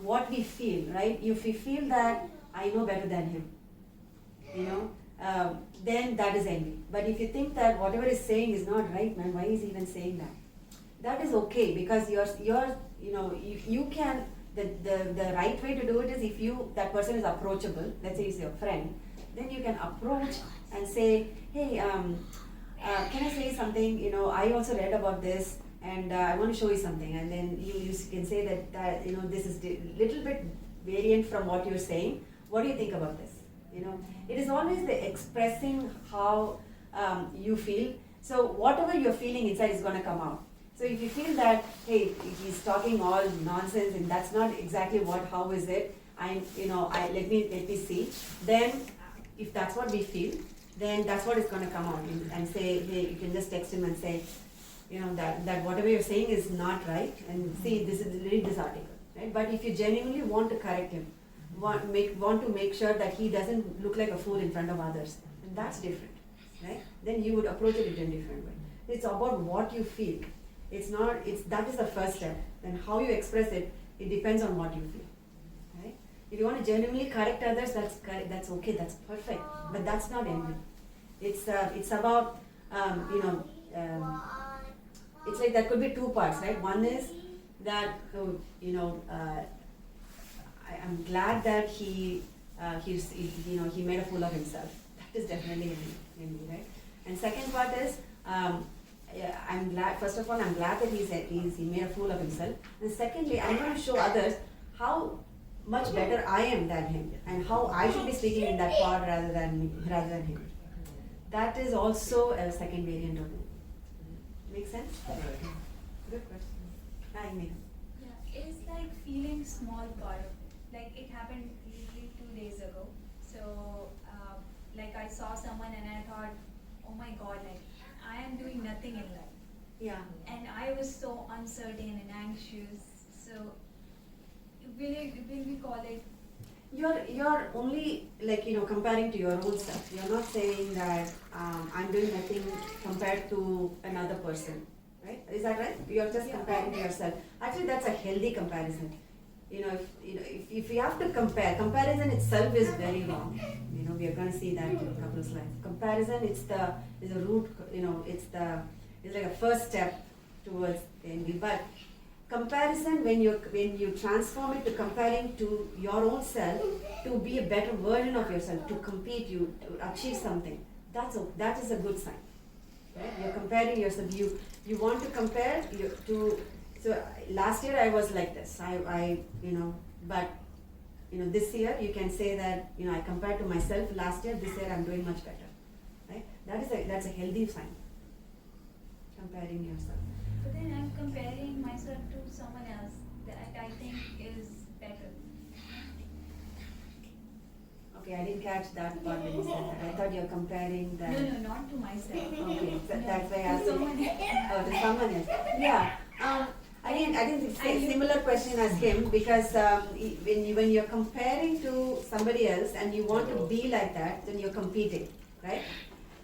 what we feel, right? If we feel that I know better than him, you know, then that is envy. But if you think that whatever he's saying is not right, man, why is he even saying that? That is okay, because you're you know, if you can, the right way to do it is, if that person is approachable, let's say he's your friend, then you can approach and say, hey, can I say something? You know, I also read about this, and I want to show you something. And then you can say that you know, this is a little bit variant from what you're saying. What do you think about this? You know, it is always the expressing how you feel. So whatever you're feeling inside is going to come out. So if you feel that, hey, he's talking all nonsense and that's not exactly how is it? Let me see. Then, if that's what we feel, then that's what is going to come out, and say, hey, you can just text him and say, you know, that whatever you're saying is not right, and see, read this article, right? But if you genuinely want to correct him, want to make sure that he doesn't look like a fool in front of others, then that's different, right? Then you would approach it in a different way. It's about what you feel. That is the first step. Then how you express it, it depends on what you feel, right? If you want to genuinely correct others, that's okay, that's perfect. But that's not envy. It's about it's like there could be two parts, right? One is that I'm glad that he made a fool of himself. That is definitely envy, right? And second part is I'm glad. First of all, I'm glad that he made a fool of himself. And secondly, I'm going to show others how much better I am than him, and how I should be speaking in that part rather than him. That is also a second variant of it. Make sense? Good question. Hi, Megham. Yeah, it's like feeling small part of it. Like it happened literally 2 days ago. So, like I saw someone and I thought, oh my God, like I am doing nothing in life. Yeah. and I was so uncertain and anxious. So will we call it? You're only like comparing to your own self. You're not saying that I'm doing nothing compared to another person, right? Is that right? You're just comparing to yourself. Actually, that's a healthy comparison. If you have to compare, comparison itself is very wrong. We are going to see that in a couple of slides. Comparison, is a root. It's like a first step towards envy. But comparison, when you transform it to comparing to your own self, to be a better version of yourself, to compete, to achieve something, that is a good sign. Right? You're comparing yourself. You want to compare to. So last year I was like this. But this year you can say that I compared to myself last year. This year I'm doing much better. Right? That's a healthy sign. Comparing yourself. But then I'm comparing myself to someone else that I think is better. Okay, I didn't catch that part when you said that. I thought you're comparing that. No, not to myself. Okay, that's why I asked. To someone else. Oh, to someone else. Yeah. I didn't say similar question as him, because when you're comparing to somebody else and you want to be like that, then you're competing, right?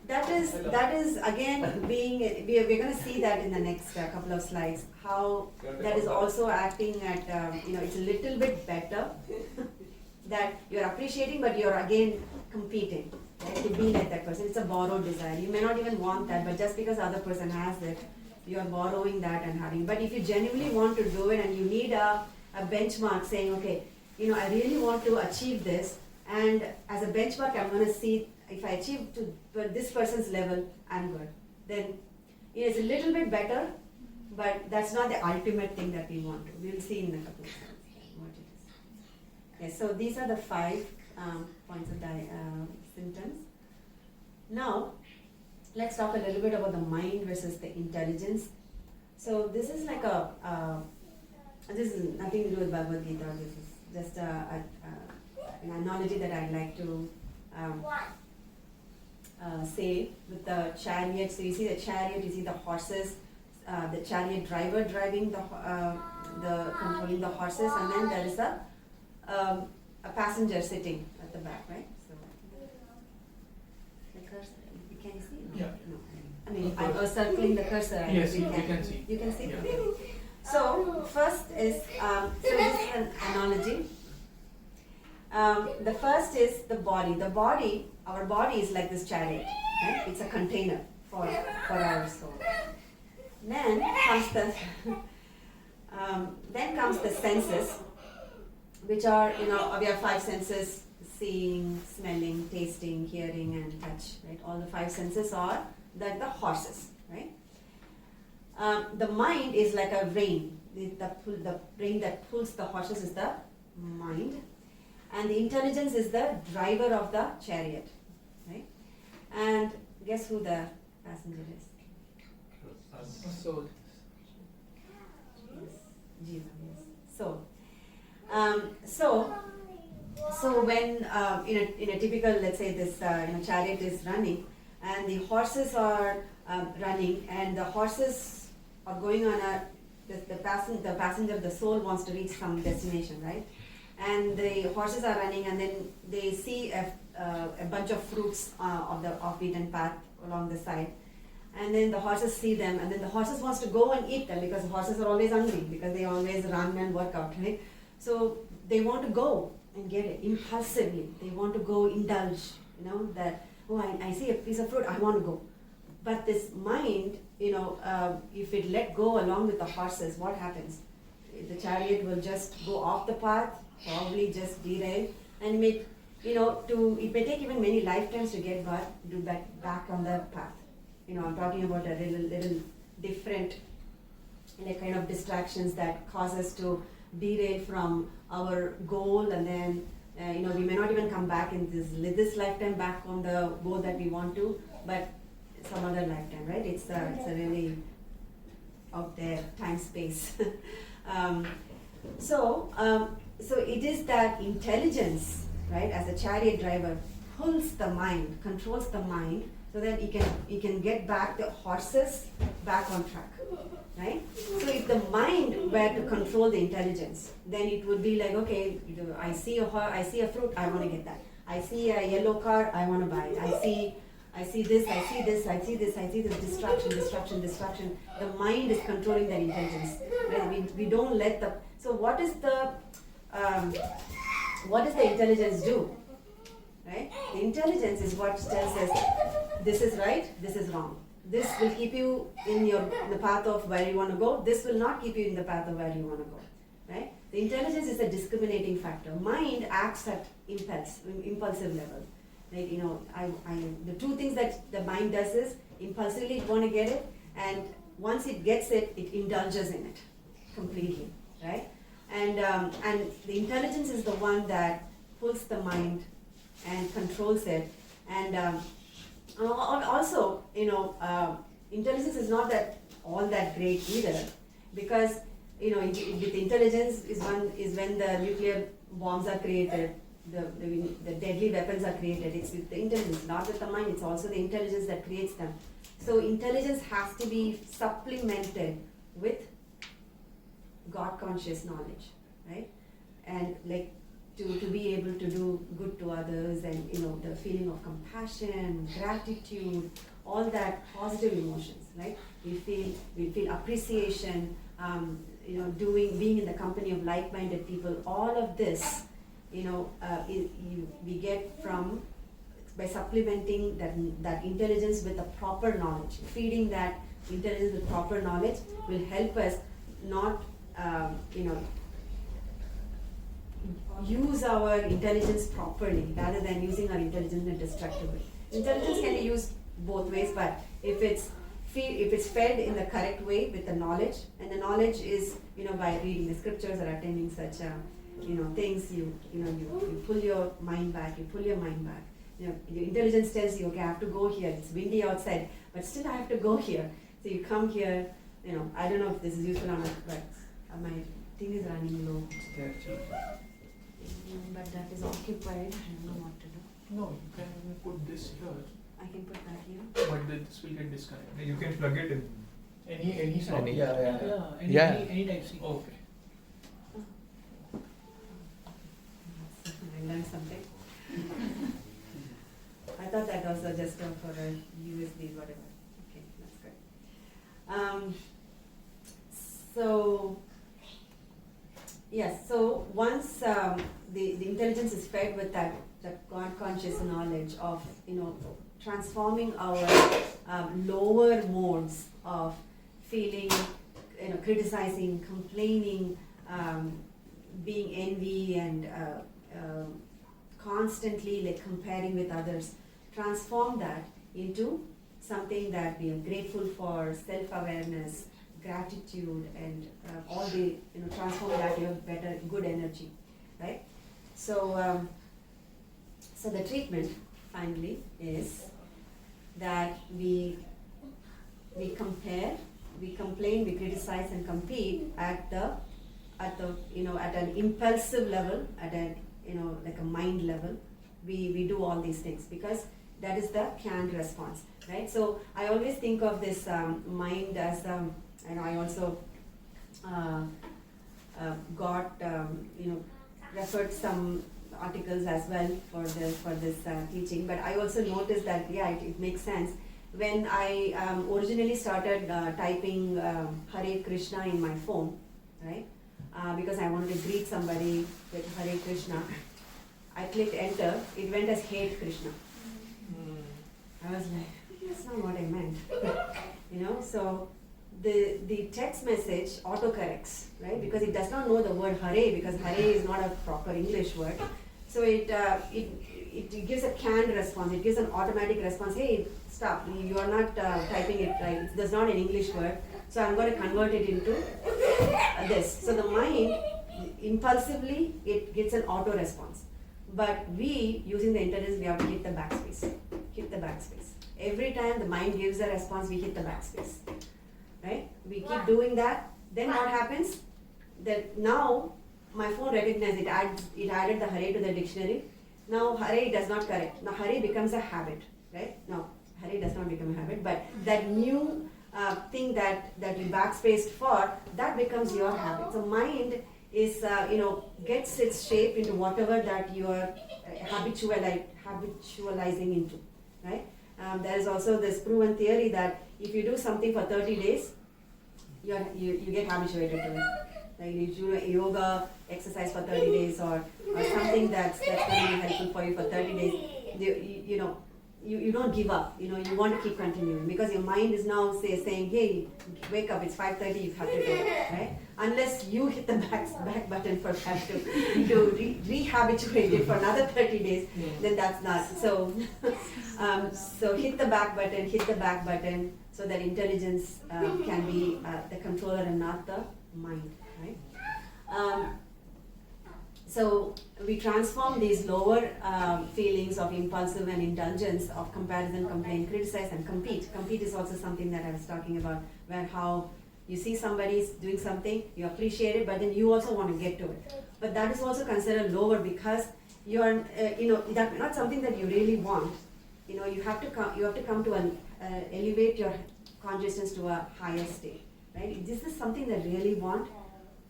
That is again we're going to see that in the next couple of slides, how that is also acting at it's a little bit better that you're appreciating, but you're again competing, right, to be like that person. It's a borrowed desire. You may not even want that, but just because the other person has it, you're borrowing that and having. But if you genuinely want to do it and you need a benchmark saying, okay, I really want to achieve this, and as a benchmark I'm going to see if I achieve to this person's level, I'm good. Then it's a little bit better, but that's not the ultimate thing that we want to. We'll see in a couple of slides what it is. Okay, so these are the 5 points of symptoms. Now, let's talk a little bit about the mind versus the intelligence. So this is like this is nothing to do with Bhagavad Gita. This is just an analogy that I'd like to say with the chariot. So you see the chariot, you see the horses, the chariot driver driving the controlling the horses, and then there is a passenger sitting at the back, right? So the cursor, can you see? Yeah. No. I mean, I was circling the cursor. Yes, we can see. You can see. Yeah. Okay. So first is so this is an analogy. The first is the body. The body, our body is like this chariot, right? It's a container for our soul. Then comes the senses, which are, we have 5 senses: seeing, smelling, tasting, hearing, and touch, right? All the 5 senses are like the horses, right? The mind is like a rein. The rein that pulls the horses is the mind. And the intelligence is the driver of the chariot, right? And guess who the passenger is? So, Jiva, yes. So when in a typical, let's say this chariot is running, and the horses are running, and the horses are going on the passenger, the soul wants to reach some destination, right? And the horses are running, and then they see a bunch of fruits of the off-beaten path along the side. And then the horses see them, and then the horses wants to go and eat them, because the horses are always hungry, because they always run and work out, right? So they want to go and get it impulsively. They want to go indulge, that, I see a piece of fruit, I want to go. But this mind, if it let go along with the horses, what happens? The chariot will just go off the path, probably just derail, and it may take even many lifetimes to get back on the path. I'm talking about a little different kind of distractions that cause us to derail from our goal, and then we may not even come back in this lifetime back on the goal that we want to, but some other lifetime, right? It's a really out there, time, space. So it is that intelligence, right, as a chariot driver, pulls the mind, controls the mind, so that he can get back the horses back on track, right? So if the mind were to control the intelligence, then it would be like, okay, I see a fruit, I want to get that. I see a yellow car, I want to buy it. I see this, distraction. The mind is controlling the intelligence. Right? We don't let the. So what does the intelligence do? Right? The intelligence is what tells us this is right, this is wrong. This will keep you in the path of where you want to go. This will not keep you in the path of where you want to go. Right? The intelligence is a discriminating factor. Mind acts at impulsive level. Like, the two things that the mind does is impulsively it want to get it, and once it gets it, it indulges in it completely, right? And the intelligence is the one that pulls the mind and controls it. And also, intelligence is not that all that great either, because with intelligence is when the nuclear bombs are created. The deadly weapons are created. It's with the intelligence, not with the mind. It's also the intelligence that creates them. So intelligence has to be supplemented with God conscious knowledge, right? And like to be able to do good to others, and the feeling of compassion, gratitude, all that positive emotions, right? We feel appreciation, being in the company of like-minded people. All of this, we get from by supplementing that intelligence with a proper knowledge. Feeding that intelligence with proper knowledge will help us not use our intelligence properly, rather than using our intelligence in a destructive way. Intelligence can be used both ways, but if it's fed in the correct way with the knowledge, and the knowledge is by reading the scriptures or attending such things, you pull your mind back. Your intelligence tells you, okay, I have to go here. It's windy outside, but still I have to go here. So you come here. I don't know if this is useful or not, but my thing is running low. But that is occupied. I don't know what to do. No, you can put this here, I can put that here. but this will get disconnected. You can plug it in. Any sound. Any type C. Okay. I learned something. I thought that was just for a USB, whatever. Okay, that's good. So once the intelligence is fed with that God conscious knowledge of transforming our lower modes of feeling, criticizing, complaining, being envy, and constantly like comparing with others, transform that into something that we are grateful for, self-awareness, gratitude, and all the transform that into better, good energy, right? So, so the treatment finally is that we compare, we complain, we criticize, and compete at an impulsive level, at a like a mind level. We do all these things because that is the canned response, right? So I always think of this mind as I also referred some articles as well for this teaching, but I also noticed that it makes sense. When I originally started typing Hare Krishna in my phone, right? Because I wanted to greet somebody with Hare Krishna, I clicked enter, it went as Hate Krishna. I was like, that's not what I meant. So the text message autocorrects, right? Because it does not know the word Hare, because Hare is not a proper English word. So it gives a canned response, it gives an automatic response. Hey, stop, you are not typing it right, that's not an English word. So I'm going to convert it into this. So the mind, impulsively, it gets an auto response. But we, using the intelligence, we have to hit the backspace. Hit the backspace. Every time the mind gives a response, we hit the backspace. Right? We keep doing that. Then what happens? That now my phone recognizes it added the Hare to the dictionary. Now Hare does not correct. Now Hare becomes a habit. Right? No, Hare does not become a habit. But that new thing that you backspaced for, that becomes your habit. So mind is, gets its shape into whatever that you are habitualizing into, right? There is also this proven theory that if you do something for 30 days, you get habituated to it. Like you do yoga exercise for 30 days or something that's going to be helpful for you for 30 days, you don't give up. You want to keep continuing because your mind is now saying, hey, wake up, it's 5:30, you have to do it, right? Unless you hit the back button for that to rehabituate it for another 30 days, then that's not. So, so hit the back button so that intelligence can be the controller and not the mind, right? So we transform these lower feelings of impulsive and indulgence, of comparison, complain, criticize, and compete. Compete is also something that I was talking about, where how you see somebody's doing something, you appreciate it, but then you also want to get to it. But that is also considered lower because you are, that's not something that you really want. You have to come to elevate your consciousness to a higher state, right? Is this something that you really want,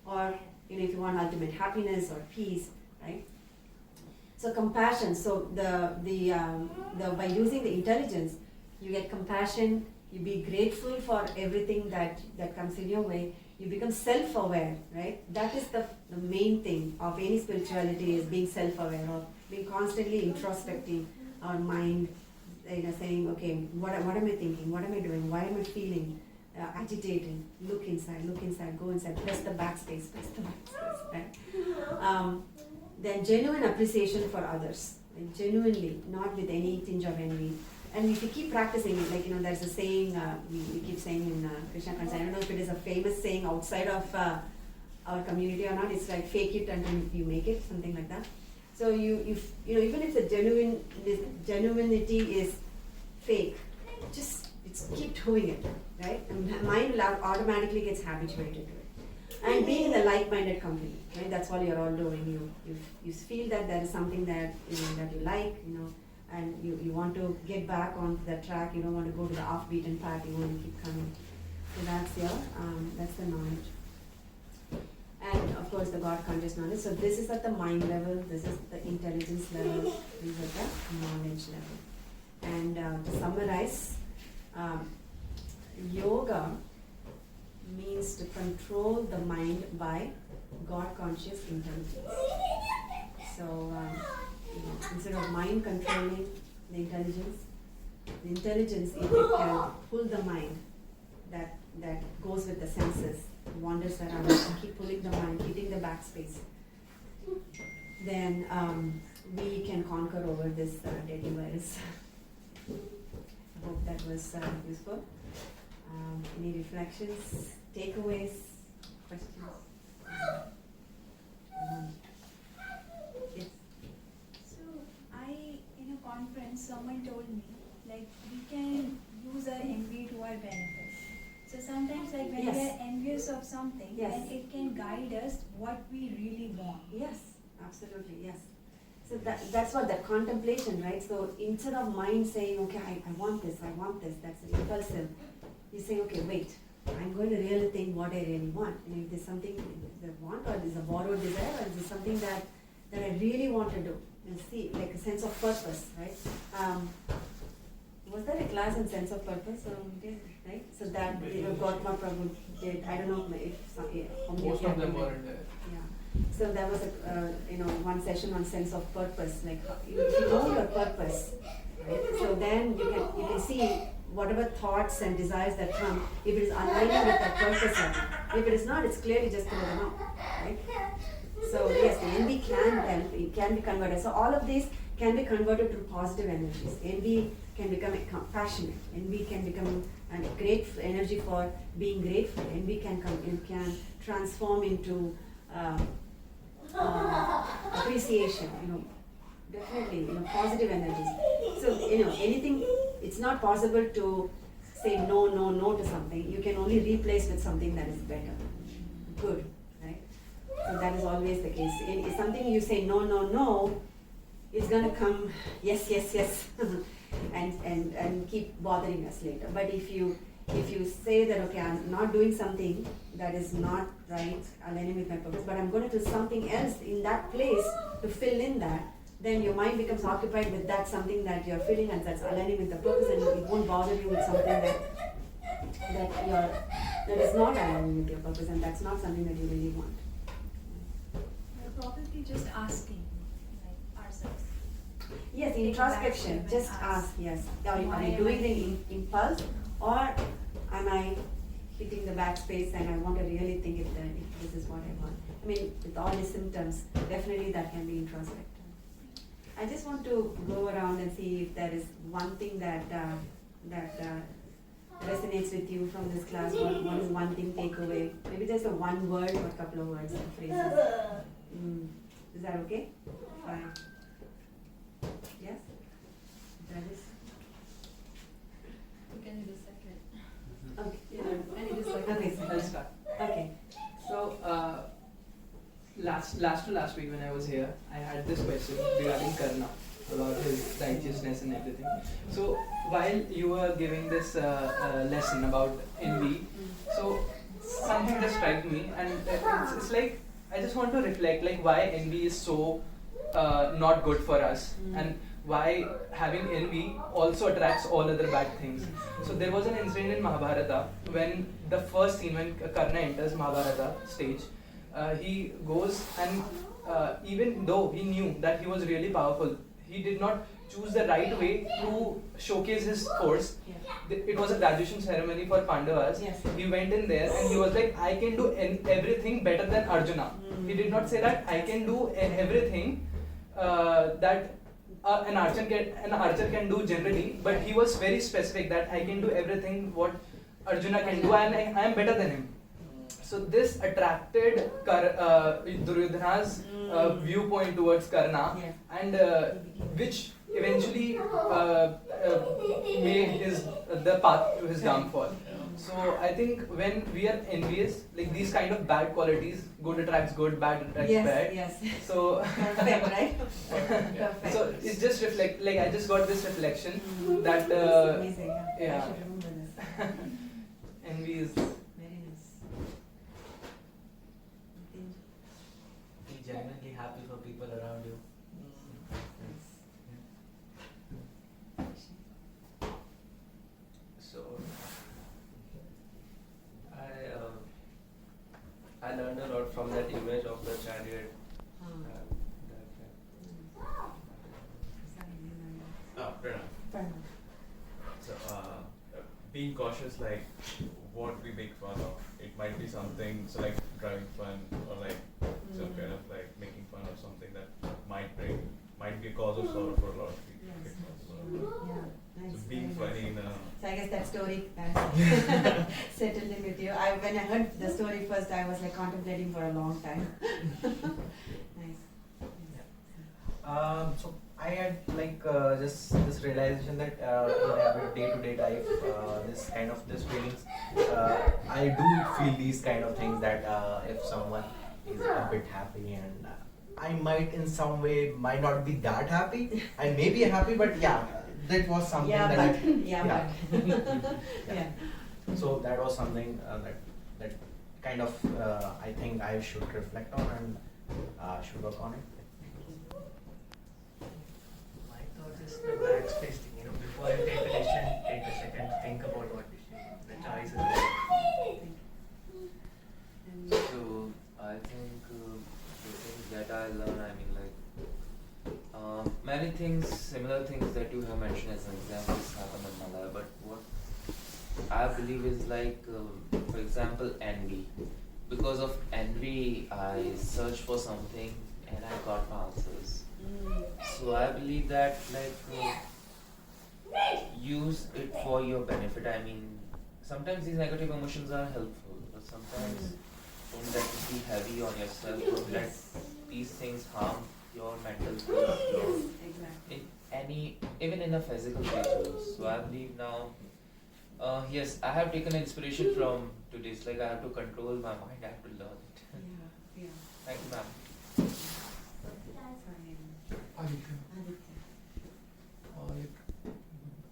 or if you want ultimate happiness or peace, right? So compassion. So by using the intelligence, you get compassion. You be grateful for everything that comes in your way. You become self-aware, right? That is the main thing of any spirituality, is being self-aware, or being constantly introspecting our mind, saying, okay, what am I thinking? What am I doing? Why am I feeling agitated? Look inside, go inside, press the backspace, right? Then genuine appreciation for others, like genuinely, not with any tinge of envy. And if you keep practicing it, like, there's a saying, we keep saying in Krishna consciousness, I don't know if it is a famous saying outside of our community or not, it's like fake it until you make it, something like that. So even if the genuinity is fake, just keep doing it, right? And mind automatically gets habituated to it. And being in a like-minded company, right? That's all you're all doing. You feel that there is something that that you like, and you want to get back onto the track. You don't want to go to the off-beaten path. You want to keep coming. So that's the knowledge. And of course the God conscious knowledge. So this is at the mind level, this is the intelligence level, this is at the knowledge level. And to summarize, yoga means to control the mind by God conscious intelligence. So instead of mind controlling the intelligence it can pull the mind that goes with the senses, wanders around, and keep pulling the mind, hitting the backspace. Then we can conquer over this deadly virus. I hope that was useful. Any reflections, takeaways, questions? Yes. So in a conference, someone told me, like, we can use our envy to our benefit. So sometimes, like, when Yes. we are envious of something, Yes. then it can guide us what we really want. Yes, absolutely, yes. So that's what that contemplation, right? So instead of mind saying, okay, I want this, that's impulsive, you say, okay, wait, I'm going to really think what I really want. And if there's something that I want, or there's a borrowed desire, or there's something that I really want to do, and see, like a sense of purpose, right? Was there a class in sense of purpose? Right? So that, Gautama Prabhu did, I don't know if how many Most of them did. weren't there. Yeah. So there was a, one session on sense of purpose, like if you know your purpose, right? So then you can see whatever thoughts and desires that come, if it is aligning with that purpose or not. If it is not, it's clearly just to let them know, right? So yes, the envy can help, it can be converted. So all of these can be converted to positive energies. Envy can become compassionate. Envy can become a great energy for being grateful. Envy can transform into appreciation. Definitely, positive energies. So anything. It's not possible to say no to something. You can only replace with something that is better, good, right? So that is always the case. If something you say no, it's gonna come yes, and keep bothering us later. But if you if you say that, okay, I'm not doing something that is not right, aligning with my purpose, but I'm going to do something else in that place to fill in that, then your mind becomes occupied with that something that you're feeling and that's aligning with the purpose, and it won't bother you with something that is not aligning with your purpose, and that's not something that you really want. We're probably just asking, like ourselves. Yes, Take it introspection. back Just and ask. Yes. Are you Why am doing I the doing- impulse, or am I hitting the backspace and I want to really think if this is what I want? I mean, with all the symptoms, definitely that can be introspective. I just want to go around and see if there is one thing that resonates with you from this class. What is one thing takeaway? Maybe just a one word or a couple of words and phrases. Is that okay? Fine. Yes? That is. Can you do second? Okay. Yeah, can you do second? Okay, I'll start. Okay. So, last week when I was here, I had this question regarding Karna, about his righteousness and everything. So, while you were giving this lesson about envy, so something just struck me, and it's like I just want to reflect, like why envy is so not good for us, and why having envy also attracts all other bad things. So there was an incident in Mahabharata when the first scene, when Karna enters Mahabharata stage, he goes and even though he knew that he was really powerful, he did not choose the right way to showcase his force. It was a graduation ceremony for Pandavas. Yes. He went in there and he was like, I can do everything better than Arjuna. He did not say that I can do everything that an archer can do generally, but he was very specific that I can do everything what Arjuna can do, and I am better than him. So this attracted Duryodhana's viewpoint towards Karna, and which eventually made the path to his downfall. So I think when we are envious, like these kind of bad qualities, good attracts good, bad attracts bad. Yes. So Perfect, right? Perfect. so it's just reflect. Like I just got this reflection that That's amazing. yeah. I should remember this. envy is. Very nice. Be genuinely happy for people around you. So I learned a lot from that image of the chariot. So, being cautious, like what we make fun of, it might be something, so like driving fun or like some kind of like making fun of something that might be a cause of sorrow for a lot of people. Yes. So, Yeah, nice. so being very funny nice. in a So I guess that story settled in with you. When I heard the story first, I was like contemplating for a long time. Nice. So I had like just this realization that in our day-to-day life, this feelings, I do feel these kind of things that if someone is a bit happy and I might in some way might not be that happy. I may be happy, but yeah, that was something Yeah, that but yeah, but yeah. So that was something that kind of I think I should reflect on and should work on it. My thought is the backspace thing, before you take a decision, take a second, think about what the choice is. So I think the things that I learn, I mean like many things, similar things that you have mentioned as examples happen in my life, but what I believe is like, for example, envy. Because of envy, I searched for something and I got my answers. So I believe that use it for your benefit. I mean, sometimes these negative emotions are helpful, but sometimes don't let it be heavy on yourself. Don't let these things harm your mental peace. Even in a physical way too. So I believe now, yes, I have taken inspiration from today's. Like I have to control my mind. I have to learn it. Yeah. Thank you, ma'am.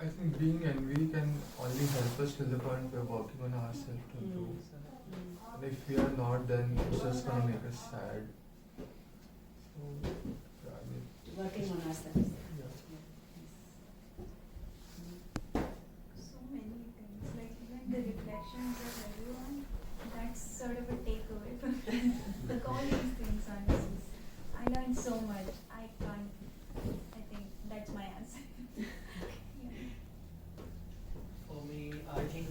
I think being envy can only help us till the point we're working on ourselves to improve. And if we are not, then it's just gonna make us sad. So, yeah, I mean, Working on ourselves. So many things, like even the reflections of everyone, that's sort of a takeaway for me. Like all these things, honestly. I learned so much. I think that's my answer. For me, I think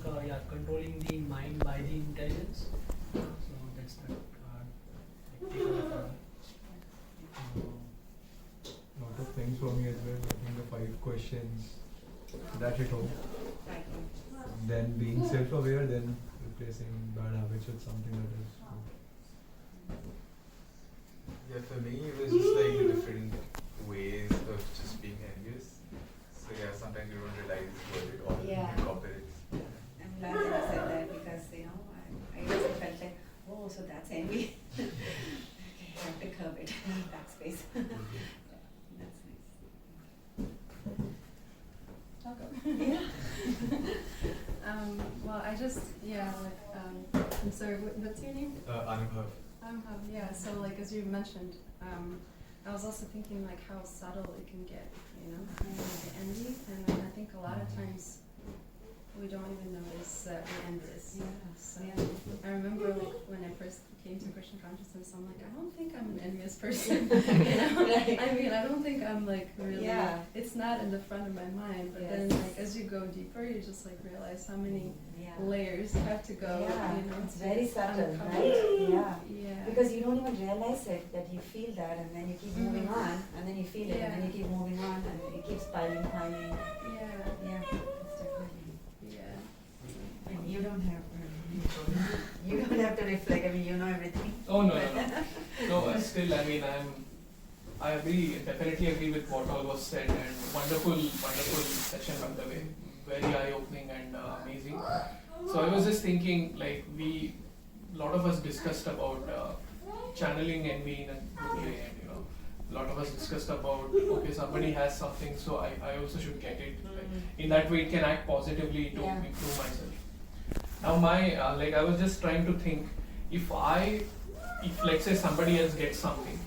controlling the mind by the intelligence. So that's the takeaway for me. lot of things for me as well. I think the 5 questions that hit home. Then being self-aware, then replacing bad habits with something that is good. Yeah, for me it was just like the different ways of just being envious. So yeah, sometimes you don't realize what it all incorporates. I'm glad that you said that because I also felt like, oh, so that's envy. Okay, I have to curb it. Backspace. That's nice. Yeah. Well, I just, I'm sorry, what's your name? Anubhav. Yeah, so like as you mentioned, I was also thinking like how subtle it can get, the envy, and I think a lot of times we don't even notice that we're envious. So I remember like when I first came to Christian consciousness, I'm like, I don't think I'm an envious person. Right. I mean, I don't think I'm like really. Yeah. It's not in the front of my mind, but then like as you go deeper, you just like realize how many layers have to go. It's very subtle, uncover. right? Yeah. Because you don't even realize it that you feel that, and then you keep moving on, and then you feel it, and then you keep moving on, and it keeps piling. Yeah, it's definitely. Yeah. And you don't have. You don't have to reflect. I mean, you know everything. Oh no. No, still, I mean, I definitely agree with what all was said, and wonderful session, by the way, very eye-opening and amazing. So I was just thinking, like a lot of us discussed about channeling envy in a good way, and a lot of us discussed about, okay, somebody has something, so I also should get it. Like, in that way, it can act positively to improve myself. Now I was just trying to think, if let's say somebody else gets something,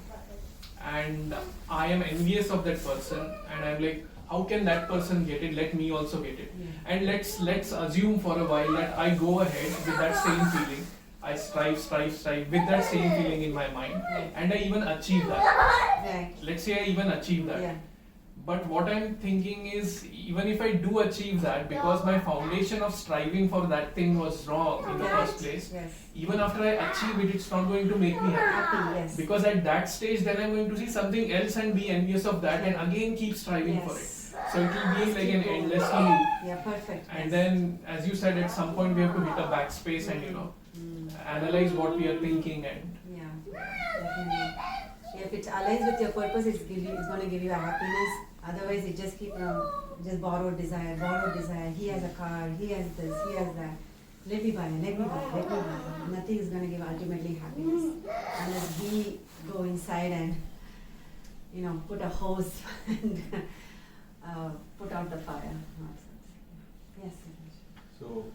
and I am envious of that person, and I'm like, how can that person get it? Let me also get it. And let's assume for a while that I go ahead with that same feeling. I strive with that same feeling in my mind, and I even achieve that. Let's say I even achieve that. But what I'm thinking is, even if I do achieve that, because my foundation of striving for that thing was wrong in the first place, even after I achieve it, it's not going to make me happy. Because at that stage, then I'm going to see something else and be envious of that, and again keep striving for it. So it will be like an endless loop. Yeah, perfect. And then, as you said, at some point we have to hit a backspace and analyze what we are thinking and. Definitely. If it aligns with your purpose, it's going to give you a happiness. Otherwise, it just just borrowed desire. He has a car, he has this, he has that. Let me buy. Nothing is going to give ultimately happiness unless we go inside and put a hose and put out the fire. Yes. So,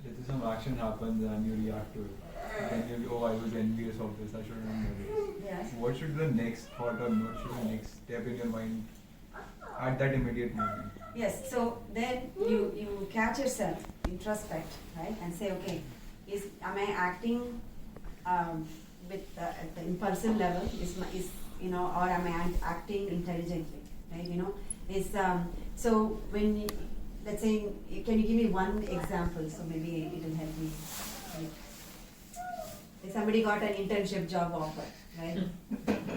let's say some action happens and you react to it. And you go, I was envious of this, I shouldn't have done this. Yes. What should the next thought or what should the next step in your mind at that immediate moment? Yes, so then you catch yourself, introspect, right? And say, okay, am I acting at the impulsive level? Or am I acting intelligently, right? So when let's say, can you give me one example? So maybe it will help me. Like, somebody got an internship job offer, right?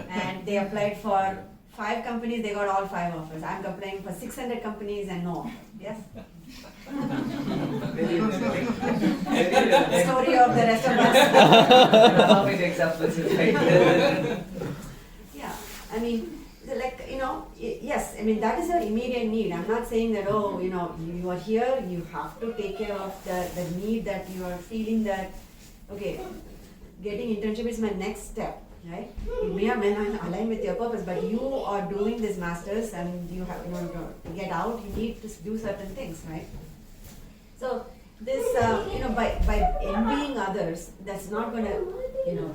And they applied for 5 companies, they got all 5 offers. I'm applying for 600 companies and no offer. Yes? Very realistic. The story of the rest of us. How many examples is right? Yeah, I mean, yes, I mean, that is your immediate need. I'm not saying that, you are here, you have to take care of the need that you are feeling that, okay, getting internship is my next step, right? It may or may not align with your purpose, but you are doing this master's and you have, to get out, you need to do certain things, right? So this, by envying others, that's not going to,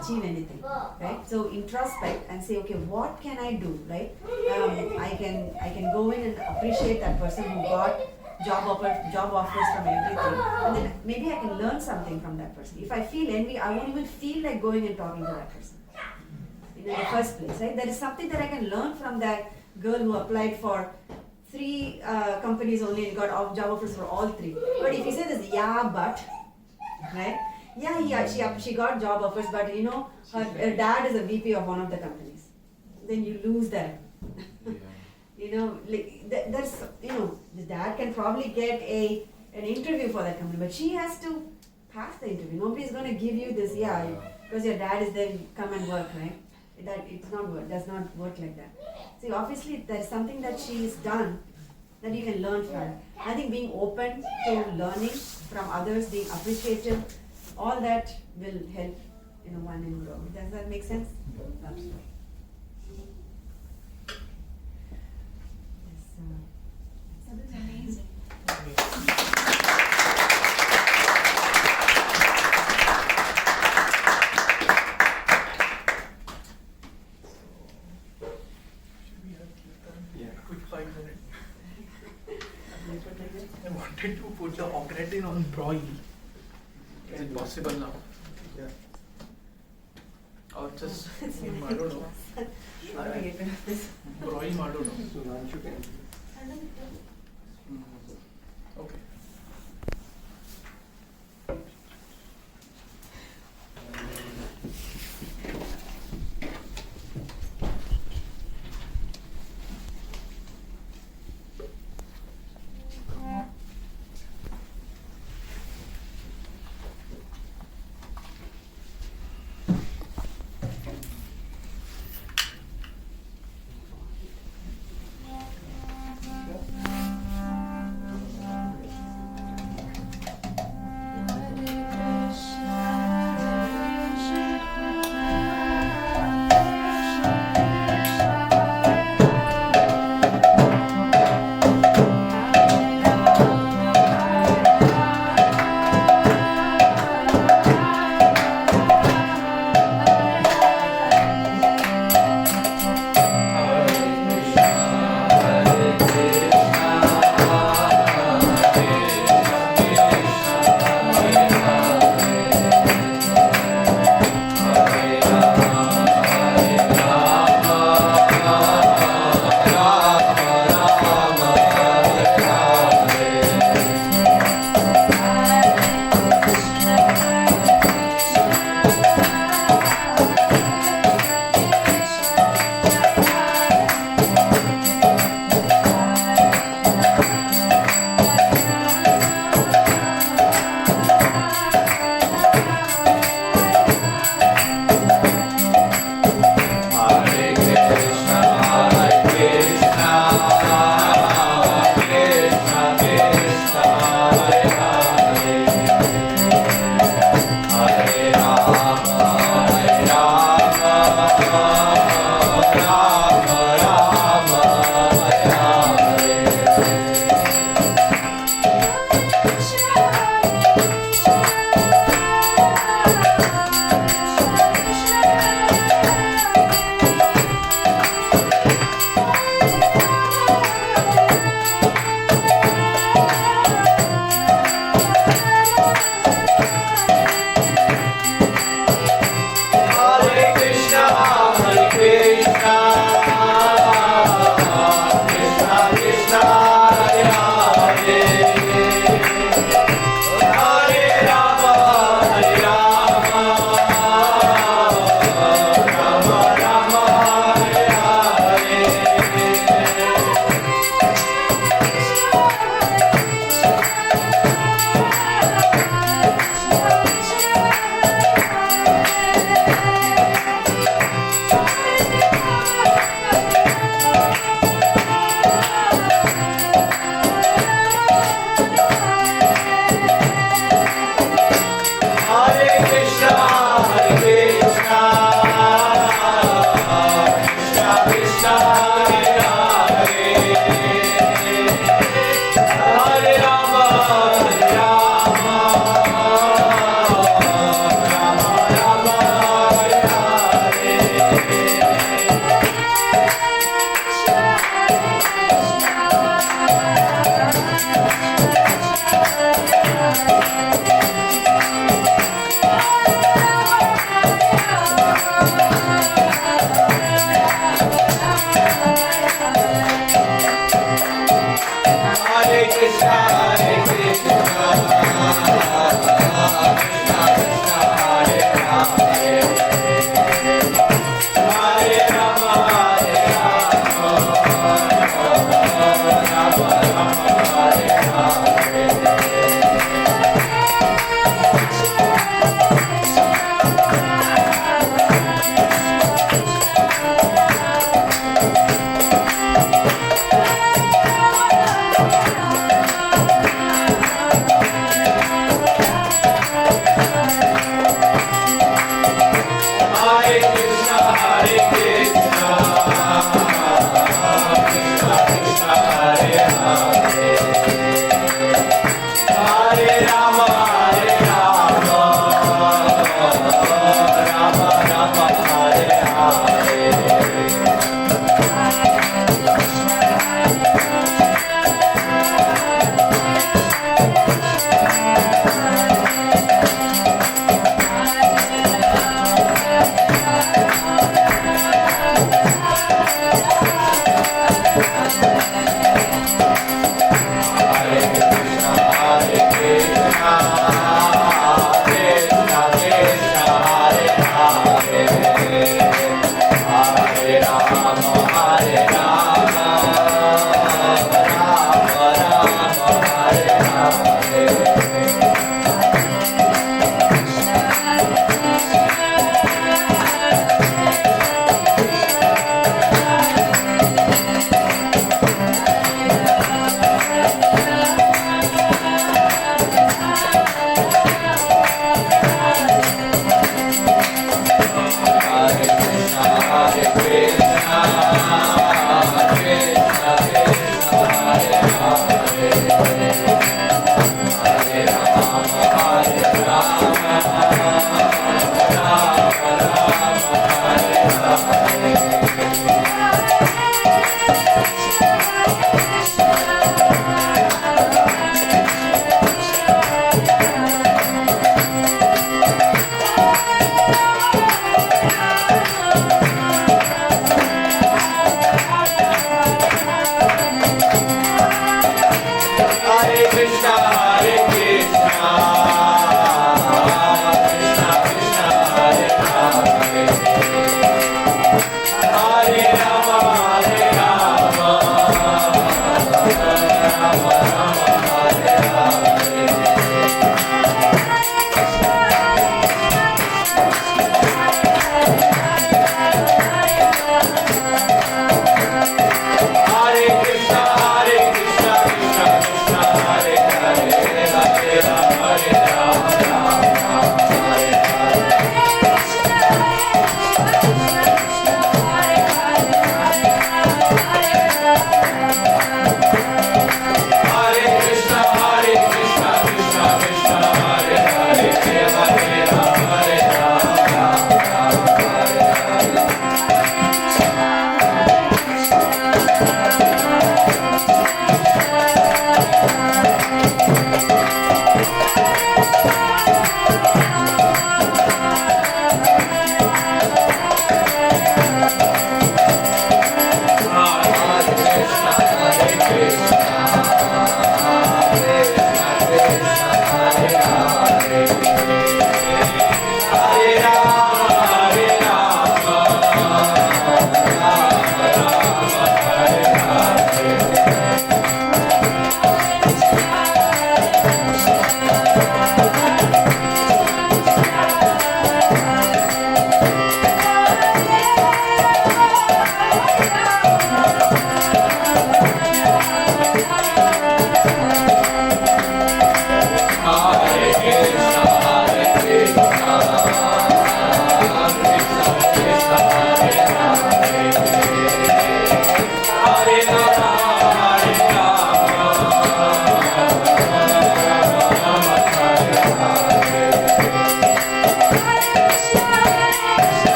achieve anything, right? So introspect and say, okay, what can I do, right? I can go in and appreciate that person who got job offers from everything, and then maybe I can learn something from that person. If I feel envy, I won't even feel like going and talking to that person in the first place, right? There is something that I can learn from that girl who applied for 3 companies only and got job offers for all 3. But if you say this, but, right? She got job offers, but her dad is a VP of one of the companies. Then you lose that. There's, the dad can probably get an interview for that company, but she has to pass the interview. Nobody's going to give you this, because your dad is there, come and work, right? Does not work like that. See, obviously there's something that she's done that you can learn from. I think being open to learning from others, being appreciative, all that will help one and grow. Does that make sense? Absolutely. That was amazing. Quick 5 minutes. I wanted to put the operandin on broil. Is it possible now? Yeah. Or just, I don't know. How do we get rid of this? Broil, I don't know. So now you can. Okay.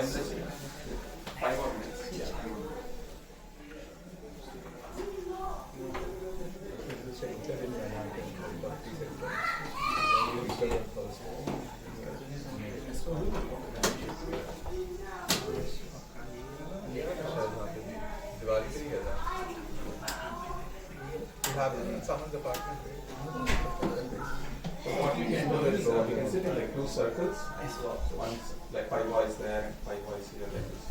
let's 5 more minutes. Yeah. Diwali पे ही है ना? You have it in someone's apartment, right? So what you can do is you can sit in like 2 circles. So once like 5 boys there, 5 boys here, like this.